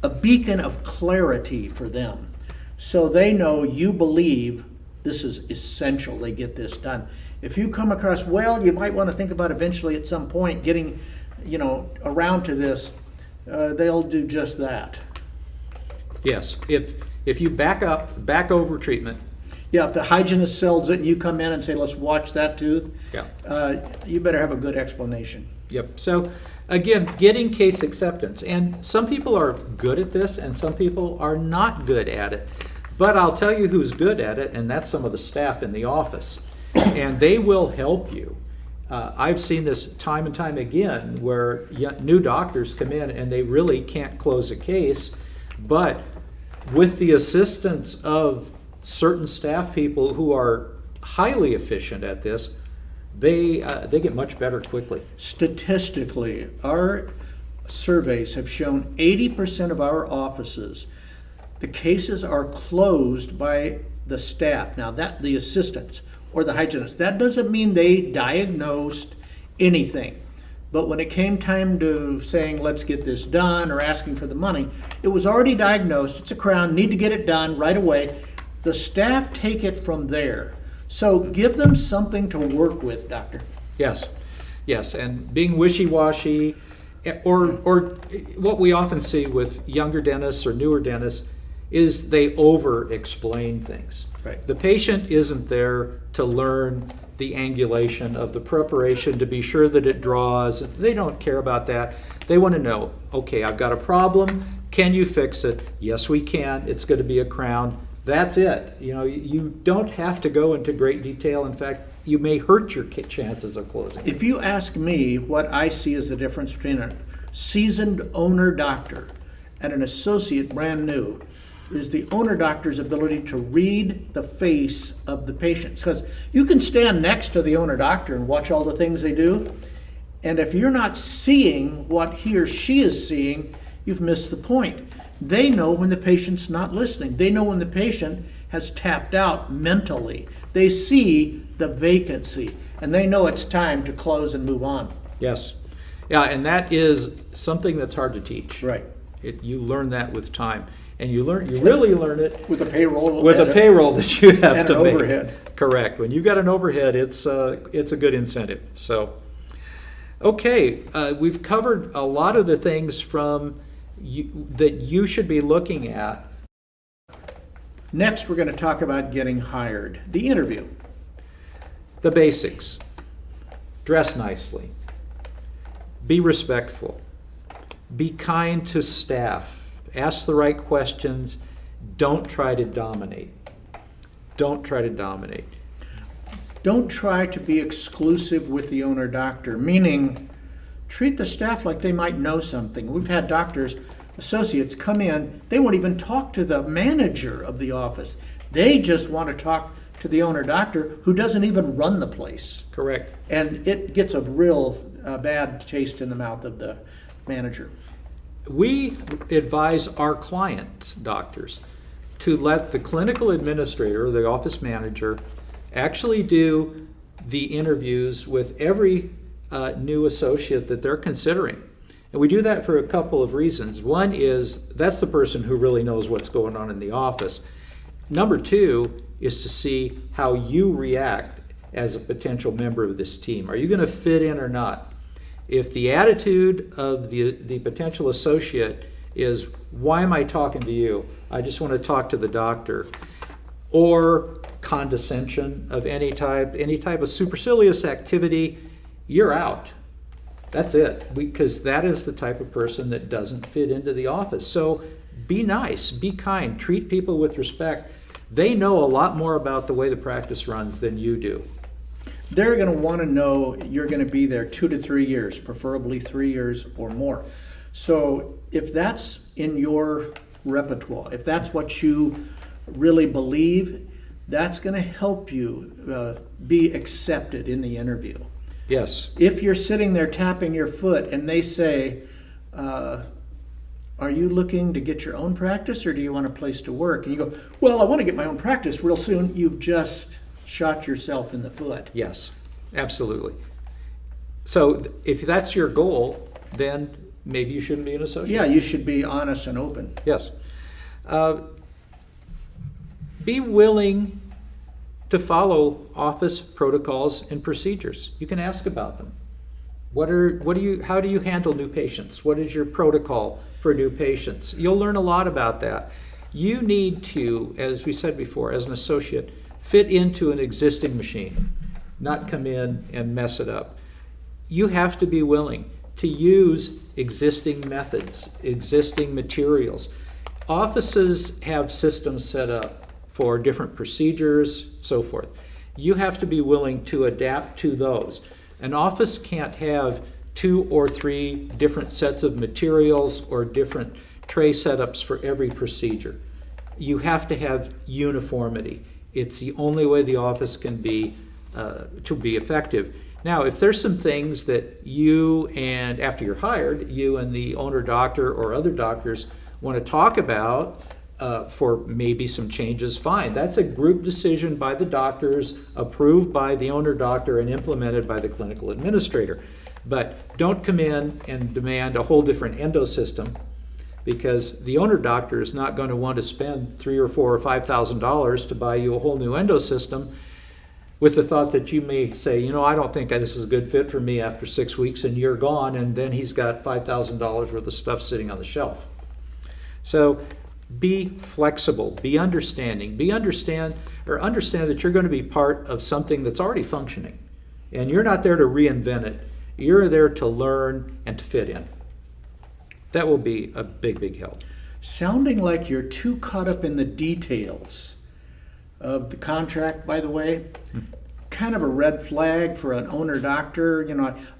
A: a beacon of clarity for them, so they know you believe this is essential. They get this done. If you come across, well, you might want to think about eventually at some point getting, around to this, they'll do just that.
B: Yes, if you back over treatment.
A: Yeah, if the hygienist sells it and you come in and say, let's watch that tooth, you better have a good explanation.
B: Yep. So again, getting case acceptance. And some people are good at this and some people are not good at it. But I'll tell you who's good at it, and that's some of the staff in the office. And they will help you. I've seen this time and time again where new doctors come in and they really can't close a case, but with the assistance of certain staff people who are highly efficient at this, they get much better quickly.
A: Statistically, our surveys have shown 80% of our offices, the cases are closed by the staff. Now, the assistants or the hygienists, that doesn't mean they diagnosed anything. But when it came time to saying, let's get this done, or asking for the money, it was already diagnosed. It's a crown, need to get it done right away. The staff take it from there. So give them something to work with, doctor.
B: Yes, and being wishy-washy, or what we often see with younger dentists or newer dentists is they over-explain things.
A: Right.
B: The patient isn't there to learn the angulation of the preparation, to be sure that it draws. They don't care about that. They want to know, okay, I've got a problem. Can you fix it? Yes, we can. It's going to be a crown. That's it. You don't have to go into great detail. In fact, you may hurt your chances of closing.
A: If you ask me, what I see is the difference between a seasoned owner doctor and an associate brand new is the owner doctor's ability to read the face of the patients. Because you can stand next to the owner doctor and watch all the things they do, and if you're not seeing what he or she is seeing, you've missed the point. They know when the patient's not listening. They know when the patient has tapped out mentally. They see the vacancy, and they know it's time to close and move on.
B: Yes. Yeah, and that is something that's hard to teach.
A: Right.
B: You learn that with time. And you really learn it
A: With a payroll.
B: with a payroll that you have
A: and
B: to
A: an
B: make.
A: overhead.
B: Correct. When you got an overhead, it's a good incentive. So, okay, we've covered a lot of the things that you should be looking at.
A: Next, we're going to talk about getting hired. The interview.
B: The basics. Dress nicely. Be respectful. Be kind to staff. Ask the right questions. Don't try to dominate. Don't try to dominate.
A: Don't try to be exclusive with the owner doctor, meaning treat the staff like they might know something. We've had doctors, associates come in, they won't even talk to the manager of the office. They just want to talk to the owner doctor who doesn't even run the place.
B: Correct.
A: And it gets a real bad taste in the mouth of the manager.
B: We advise our clients, doctors, to let the clinical administrator or the office manager actually do the interviews with every new associate that they're considering. And we do that for a couple of reasons. One is that's the person who really knows what's going on in the office. Number two is to see how you react as a potential member of this team. Are you going to fit in or not? If the attitude of the potential associate is, why am I talking to you? I just want to talk to the doctor. Or condescension of any type of supercilious activity, you're out. That's it, because that is the type of person that doesn't fit into the office. So be nice, be kind, treat people with respect. They know a lot more about the way the practice runs than you do.
A: They're going to want to know you're going to be there 2 to 3 years, preferably 3 years or more. So if that's in your repertoire, if that's what you really believe, that's going to help you be accepted in the interview.
B: Yes.
A: If you're sitting there tapping your foot and they say, are you looking to get your own practice or do you want a place to work? And you go, well, I want to get my own practice real soon. You've just shot yourself in the foot.
B: Yes, absolutely. So if that's your goal, then maybe you shouldn't be an associate.
A: Yeah, you should be honest and open.
B: Yes. Be willing to follow office protocols and procedures. You can ask about them. How do you handle new patients? What is your protocol for new patients? You'll learn a lot about that. You need to, as we said before, as an associate, fit into an existing machine, not come in and mess it up. You have to be willing to use existing methods, existing materials. Offices have systems set up for different procedures, so forth. You have to be willing to adapt to those. An office can't have 2 or 3 different sets of materials or different tray setups for every procedure. You have to have uniformity. It's the only way the office can be to be effective. Now, if there's some things that you and, after you're hired, you and the owner doctor or other doctors want to talk about for maybe some changes, fine. That's a group decision by the doctors, approved by the owner doctor, and implemented by the clinical administrator. But don't come in and demand a whole different endo system, because the owner doctor is not going to want to spend $3,000 or $4,000 or $5,000 to buy you a whole new endo system, with the thought that you may say, I don't think this is a good fit for me after 6 weeks, and you're gone, and then he's got $5,000 worth of stuff sitting on the shelf. So be flexible, be understanding, understand that you're going to be part of something that's already functioning, and you're not there to reinvent it. You're there to learn and to fit in. That will be a big, big help.
A: Sounding like you're too caught up in the details of the contract, by the way. Kind of a red flag for an owner doctor.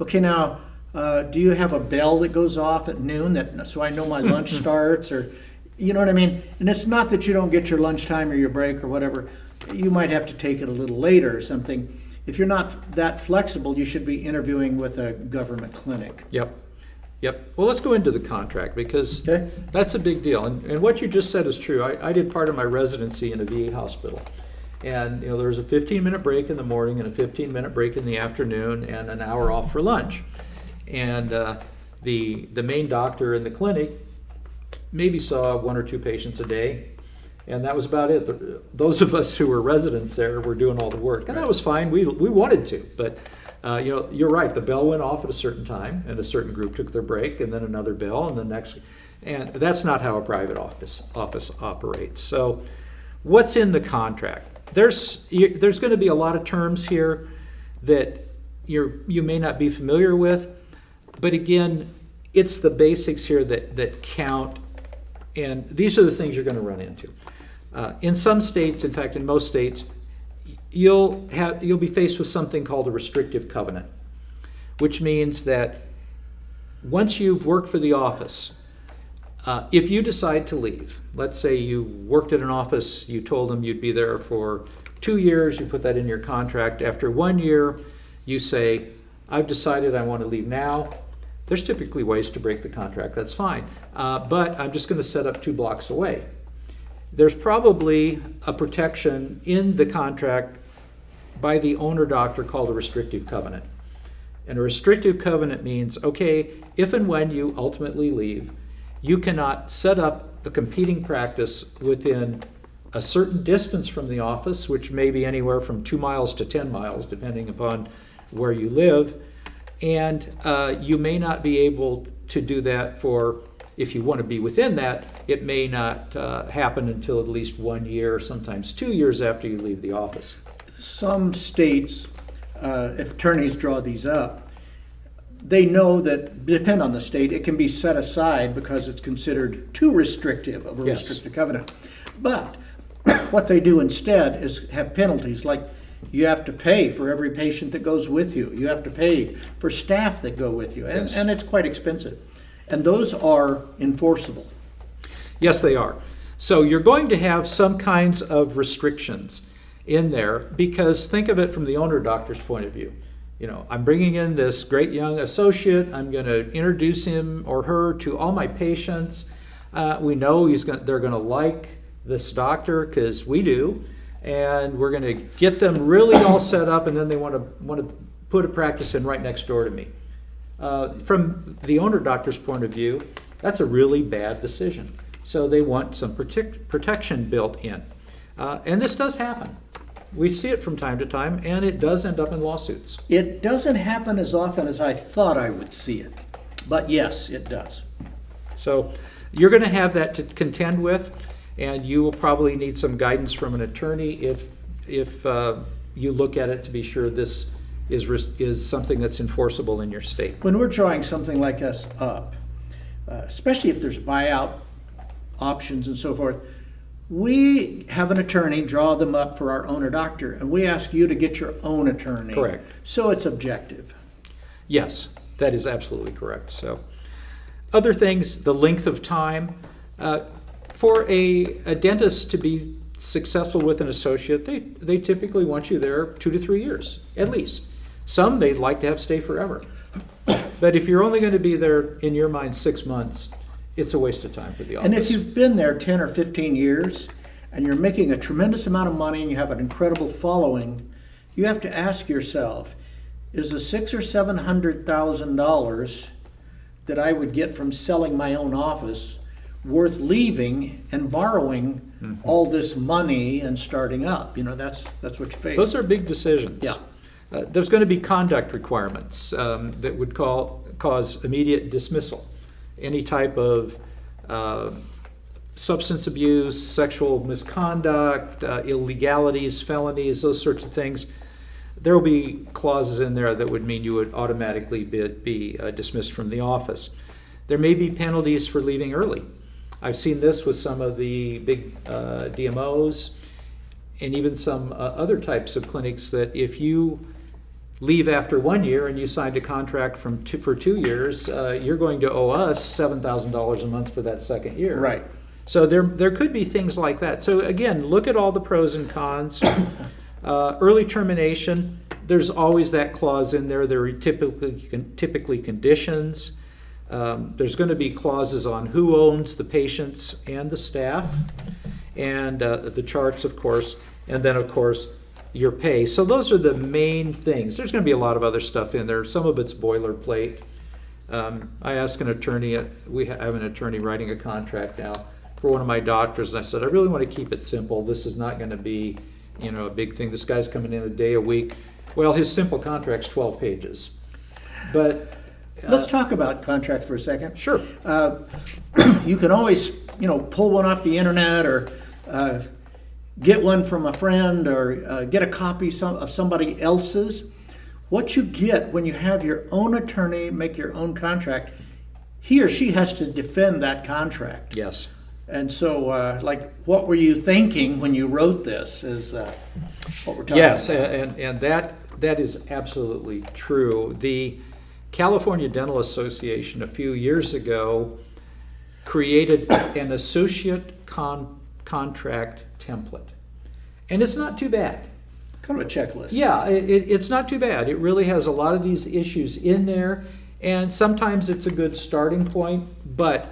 A: Okay, now, do you have a bell that goes off at noon so I know my lunch starts? Or, you know what I mean? And it's not that you don't get your lunchtime or your break or whatever. You might have to take it a little later or something. If you're not that flexible, you should be interviewing with a government clinic.
B: Yep. Well, let's go into the contract, because
A: Okay.
B: that's a big deal. And what you just said is true. I did part of my residency in a VA hospital. And there was a 15-minute break in the morning and a 15-minute break in the afternoon and an hour off for lunch. And the main doctor in the clinic maybe saw 1 or 2 patients a day, and that was about it. Those of us who were residents there were doing all the work, and that was fine. We wanted to, but you're right. The bell went off at a certain time, and a certain group took their break, and then another bell, and the next. And that's not how a private office operates. So, what's in the contract? There's going to be a lot of terms here that you may not be familiar with, but again, it's the basics here that count, and these are the things you're going to run into. In some states, in fact, in most states, you'll be faced with something called a restrictive covenant, which means that once you've worked for the office, if you decide to leave, let's say you worked at an office, you told them you'd be there for 2 years, you put that in your contract. After 1 year, you say, I've decided I want to leave now. There's typically ways to break the contract, that's fine. But I'm just going to set up 2 blocks away. There's probably a protection in the contract by the owner doctor called a restrictive covenant. And a restrictive covenant means, okay, if and when you ultimately leave, you cannot set up a competing practice within a certain distance from the office, which may be anywhere from 2 miles to 10 miles, depending upon where you live. And you may not be able to do that for, if you want to be within that, it may not happen until at least 1 year, sometimes 2 years after you leave the office.
A: Some states, if attorneys draw these up, they know that, depend on the state, it can be set aside because it's considered too restrictive of a
B: Yes.
A: restrictive covenant. But what they do instead is have penalties, like you have to pay for every patient that goes with you. You have to pay for staff that go with you,
B: Yes.
A: and it's quite expensive. And those are enforceable.
B: Yes, they are. So you're going to have some kinds of restrictions in there, because think of it from the owner doctor's point of view. You know, I'm bringing in this great young associate. I'm going to introduce him or her to all my patients. We know they're going to like this doctor because we do, and we're going to get them really all set up, and then they want to put a practice in right next door to me. From the owner doctor's point of view, that's a really bad decision. So they want some protection built in. And this does happen. We see it from time to time, and it does end up in lawsuits.
A: It doesn't happen as often as I thought I would see it, but yes, it does.
B: So you're going to have that to contend with, and you will probably need some guidance from an attorney if you look at it to be sure this is something that's enforceable in your state.
A: When we're drawing something like this up, especially if there's buyout options and so forth, we have an attorney draw them up for our owner doctor, and we ask you to get your own attorney.
B: Correct.
A: So it's objective.
B: Yes, that is absolutely correct. So, other things, the length of time. For a dentist to be successful with an associate, they typically want you there 2 to 3 years, at least. Some they'd like to have stay forever. But if you're only going to be there, in your mind, 6 months, it's a waste of time for the office.
A: And if you've been there 10 or 15 years and you're making a tremendous amount of money and you have an incredible following, you have to ask yourself, is the $600,000 or $700,000 that I would get from selling my own office worth leaving and borrowing all this money and starting up? You know, that's what you face.
B: Those are big decisions.
A: Yeah.
B: There's going to be conduct requirements that would cause immediate dismissal. Any type of substance abuse, sexual misconduct, illegalities, felonies, those sorts of things. There will be clauses in there that would mean you would automatically be dismissed from the office. There may be penalties for leaving early. I've seen this with some of the big DMOs and even some other types of clinics, that if you leave after 1 year and you signed a contract for 2 years, you're going to owe us $7,000 a month for that second year.
A: Right.
B: So there could be things like that. So again, look at all the pros and cons. Early termination, there's always that clause in there. There are typically conditions. There's going to be clauses on who owns the patients and the staff, and the charts, of course, and then, of course, your pay. So those are the main things. There's going to be a lot of other stuff in there. Some of it's boilerplate. I asked an attorney, we have an attorney writing a contract now for one of my doctors, and I said, I really want to keep it simple. This is not going to be, a big thing. This guy's coming in a day a week. Well, his simple contract's 12 pages. But
A: Let's talk about contracts for a second.
B: sure.
A: You can always, pull one off the internet or get one from a friend or get a copy of somebody else's. What you get when you have your own attorney make your own contract, he or she has to defend that contract.
B: Yes.
A: And so, what were you thinking when you wrote this is what we're talking
B: Yes,
A: about.
B: and that is absolutely true. The California Dental Association a few years ago created an associate contract template. And it's not too bad.
A: Kind of a checklist.
B: Yeah, it's not too bad. It really has a lot of these issues in there, and sometimes it's a good starting point, but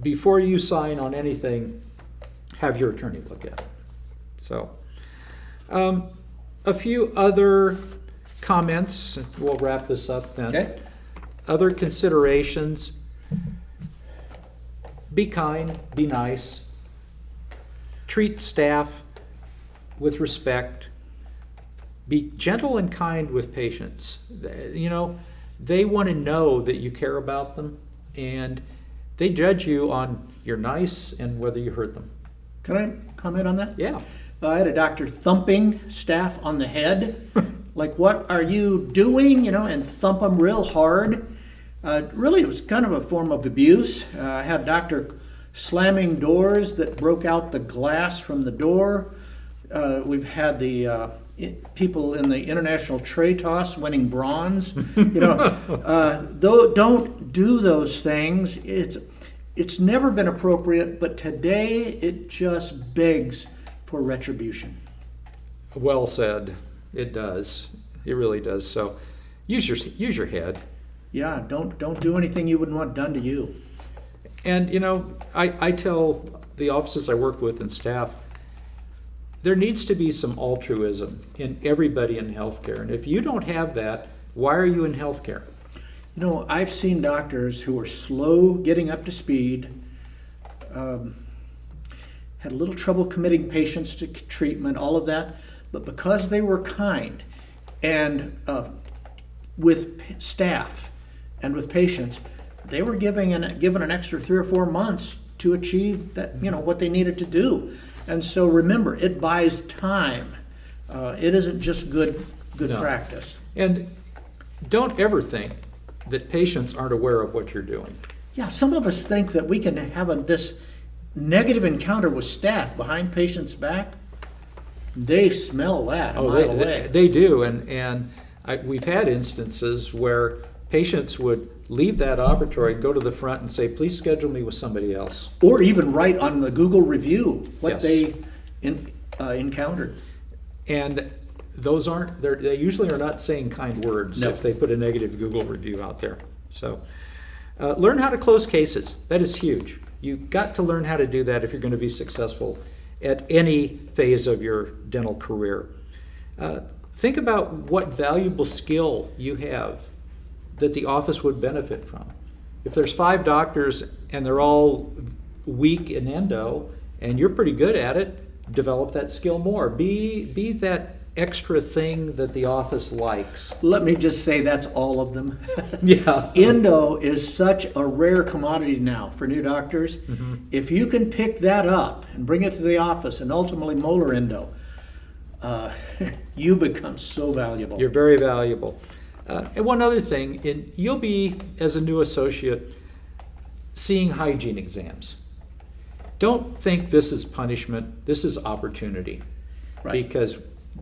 B: before you sign on anything, have your attorney look at it. So, a few other comments, we'll wrap this up then.
A: Okay?
B: Other considerations: be kind, be nice, treat staff with respect, be gentle and kind with patients. You know, they want to know that you care about them, and they judge you on you're nice and whether you hurt them.
A: Can I comment on that?
B: Yeah.
A: I had a doctor thumping staff on the head, like, what are you doing? You know, and thump them real hard. Really, it was kind of a form of abuse. I had a doctor slamming doors that broke out the glass from the door. We've had the people in the international tray toss winning bronze. You know, don't do those things. It's never been appropriate, but today it just begs for retribution.
B: Well said. It does. It really does. So use your head.
A: Yeah, don't do anything you wouldn't want done to you.
B: And, you know, I tell the offices I work with and staff, there needs to be some altruism in everybody in healthcare. And if you don't have that, why are you in healthcare?
A: You know, I've seen doctors who are slow getting up to speed, had a little trouble committing patients to treatment, all of that, but because they were kind and with staff and with patients, they were given an extra 3 or 4 months to achieve that, you know, what they needed to do. And so remember, it buys time. It isn't just good
B: No.
A: practice.
B: And don't ever think that patients aren't aware of what you're doing.
A: Yeah, some of us think that we can have this negative encounter with staff behind patients' back. They smell that a mile away.
B: They do. And we've had instances where patients would leave that operatory and go to the front and say, please schedule me with somebody else.
A: Or even write on the Google review what
B: Yes.
A: they encountered.
B: And those they usually are not saying kind words
A: No.
B: if they put a negative Google review out there. So learn how to close cases. That is huge. You've got to learn how to do that if you're going to be successful at any phase of your dental career. Think about what valuable skill you have that the office would benefit from. If there's 5 doctors and they're all weak in endo and you're pretty good at it, develop that skill more. Be that extra thing that the office likes.
A: Let me just say that's all of them.
B: Yeah.
A: Endo is such a rare commodity now for new doctors.
B: Mm-hmm.
A: If you can pick that up and bring it to the office and ultimately molar endo, you become so valuable.
B: You're very valuable. And one other thing, you'll be, as a new associate, seeing hygiene exams. Don't think this is punishment, this is opportunity.
A: Right.
B: Because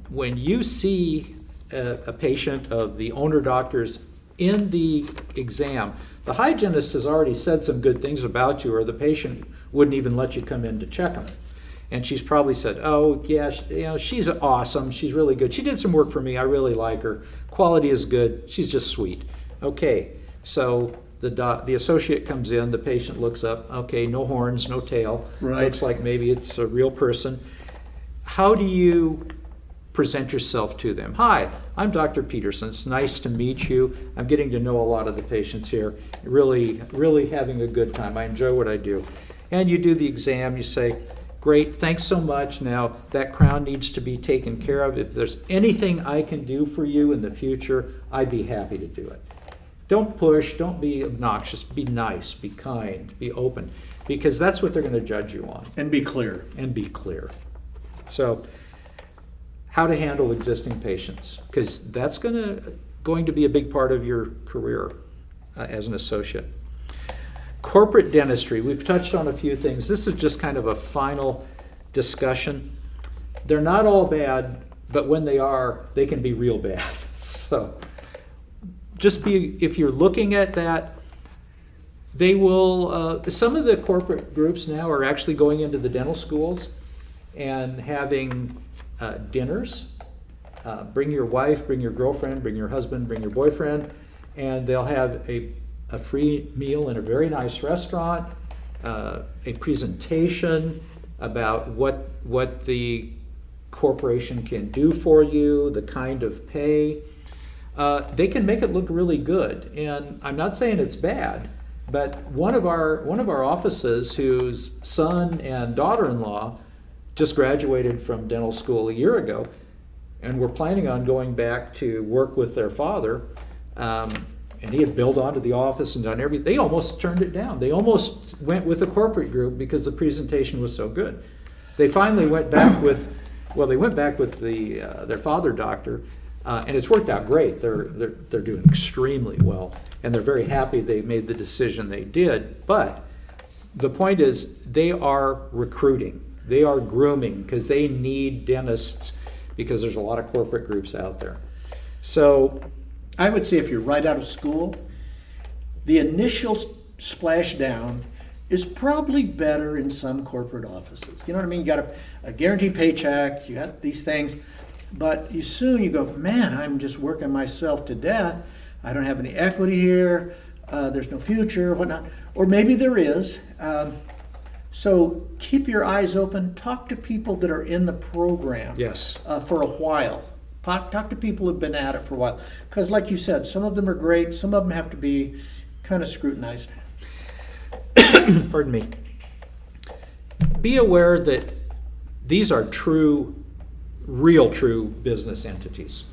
B: when you see a patient of the owner doctors in the exam, the hygienist has already said some good things about you, or the patient wouldn't even let you come in to check them. And she's probably said, oh, yeah, she's awesome. She's really good. She did some work for me. I really like her. Quality is good. She's just sweet. Okay, so the associate comes in. The patient looks up. Okay, no horns, no tail.
A: Right.
B: Looks like maybe it's a real person. How do you present yourself to them? Hi, I'm Dr. Peterson. It's nice to meet you. I'm getting to know a lot of the patients here. Really, really having a good time. I enjoy what I do. And you do the exam. You say, great, thanks so much. Now, that crown needs to be taken care of. If there's anything I can do for you in the future, I'd be happy to do it. Don't push, don't be obnoxious, be nice, be kind, be open, because that's what they're going to judge you on.
A: And be clear.
B: And be clear. So, how to handle existing patients, because that's going to be a big part of your career as an associate. Corporate dentistry, we've touched on a few things. This is just kind of a final discussion. They're not all bad, but when they are, they can be real bad. So if you're looking at that, they will, some of the corporate groups now are actually going into the dental schools and having dinners. Bring your wife, bring your girlfriend, bring your husband, bring your boyfriend, and they'll have a free meal in a very nice restaurant, a presentation about what the corporation can do for you, the kind of pay. they can make it look really good. And I'm not saying it's bad, but one of our offices whose son and daughter-in-law just graduated from dental school a year ago, and were planning on going back to work with their father, and he had built onto the office and done everything. They almost turned it down. They almost went with a corporate group because the presentation was so good. They finally went back with, their father doctor, and it's worked out great. They're doing extremely well, and they're very happy they made the decision they did. But the point is, they are recruiting. They are grooming because they need dentists, because there's a lot of corporate groups out there. So
A: I would say if you're right out of school, the initial splashdown is probably better in some corporate offices. You know what I mean? You got a guaranteed paycheck, you got these things, but soon you go, man, I'm just working myself to death. I don't have any equity here. There's no future, whatnot. Or maybe there is. So keep your eyes open. Talk to people that are in the program.
B: Yes.
A: For a while. Talk to people who've been at it for a while. Because like you said, some of them are great. Some of them have to be kind of scrutinized.
B: Pardon me. Be aware that these are real true business entities.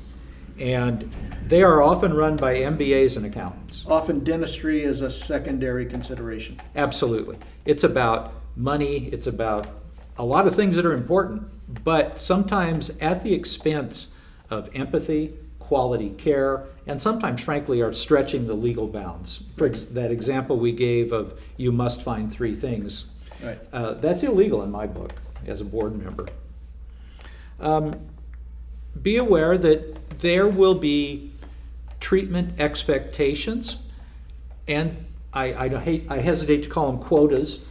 B: And they are often run by MBAs and accountants.
A: Often dentistry is a secondary consideration.
B: Absolutely. It's about money. It's about a lot of things that are important, but sometimes at the expense of empathy, quality care, and sometimes, frankly, are stretching the legal bounds. For that example we gave of you must find 3 things.
A: Right.
B: That's illegal in my book as a board member. Be aware that there will be treatment expectations, and I hesitate to call them quotas.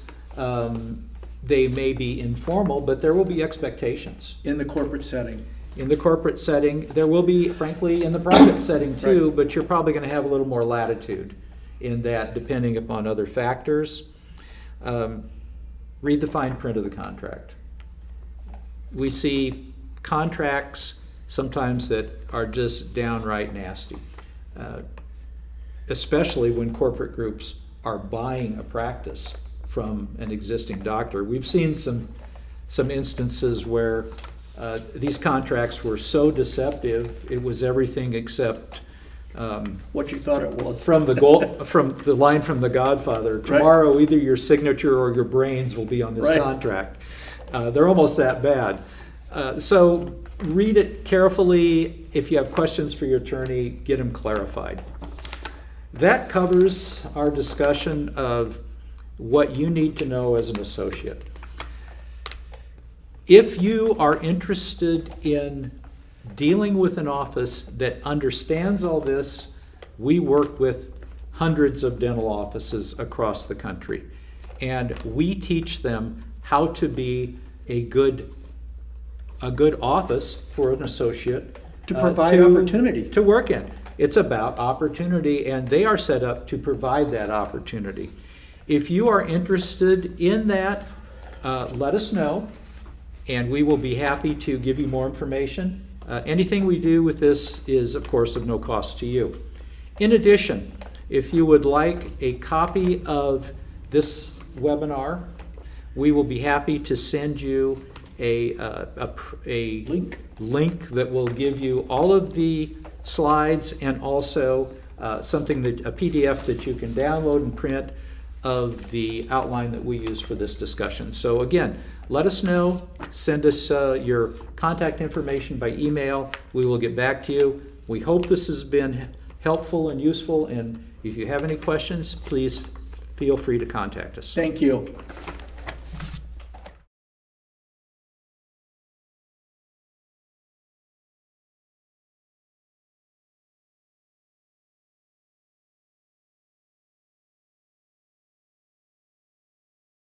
B: They may be informal, but there will be expectations.
A: In the corporate setting.
B: In the corporate setting, there will be, frankly, in the private setting too, but you're probably going to have a little more latitude in that depending upon other factors. Read the fine print of the contract. We see contracts sometimes that are just downright nasty, especially when corporate groups are buying a practice from an existing doctor. We've seen some instances where these contracts were so deceptive, it was everything except
A: what you thought it was.
B: from the line from The Godfather. Tomorrow, either your signature or your brains will be on this contract. They're almost that bad. So read it carefully. If you have questions for your attorney, get them clarified. That covers our discussion of what you need to know as an associate. If you are interested in dealing with an office that understands all this, we work with hundreds of dental offices across the country, and we teach them how to be a good office for an associate
A: To provide opportunity.
B: to work in. It's about opportunity, and they are set up to provide that opportunity. If you are interested in that, let us know, and we will be happy to give you more information. Anything we do with this is, of course, of no cost to you. In addition, if you would like a copy of this webinar, we will be happy to send you a link that will give you all of the slides and also a PDF that you can download and print of the outline that we use for this discussion. So again, let us know, send us your contact information by email. We will get back to you. We hope this has been helpful and useful, and if you have any questions, please feel free to contact us.
A: Thank you.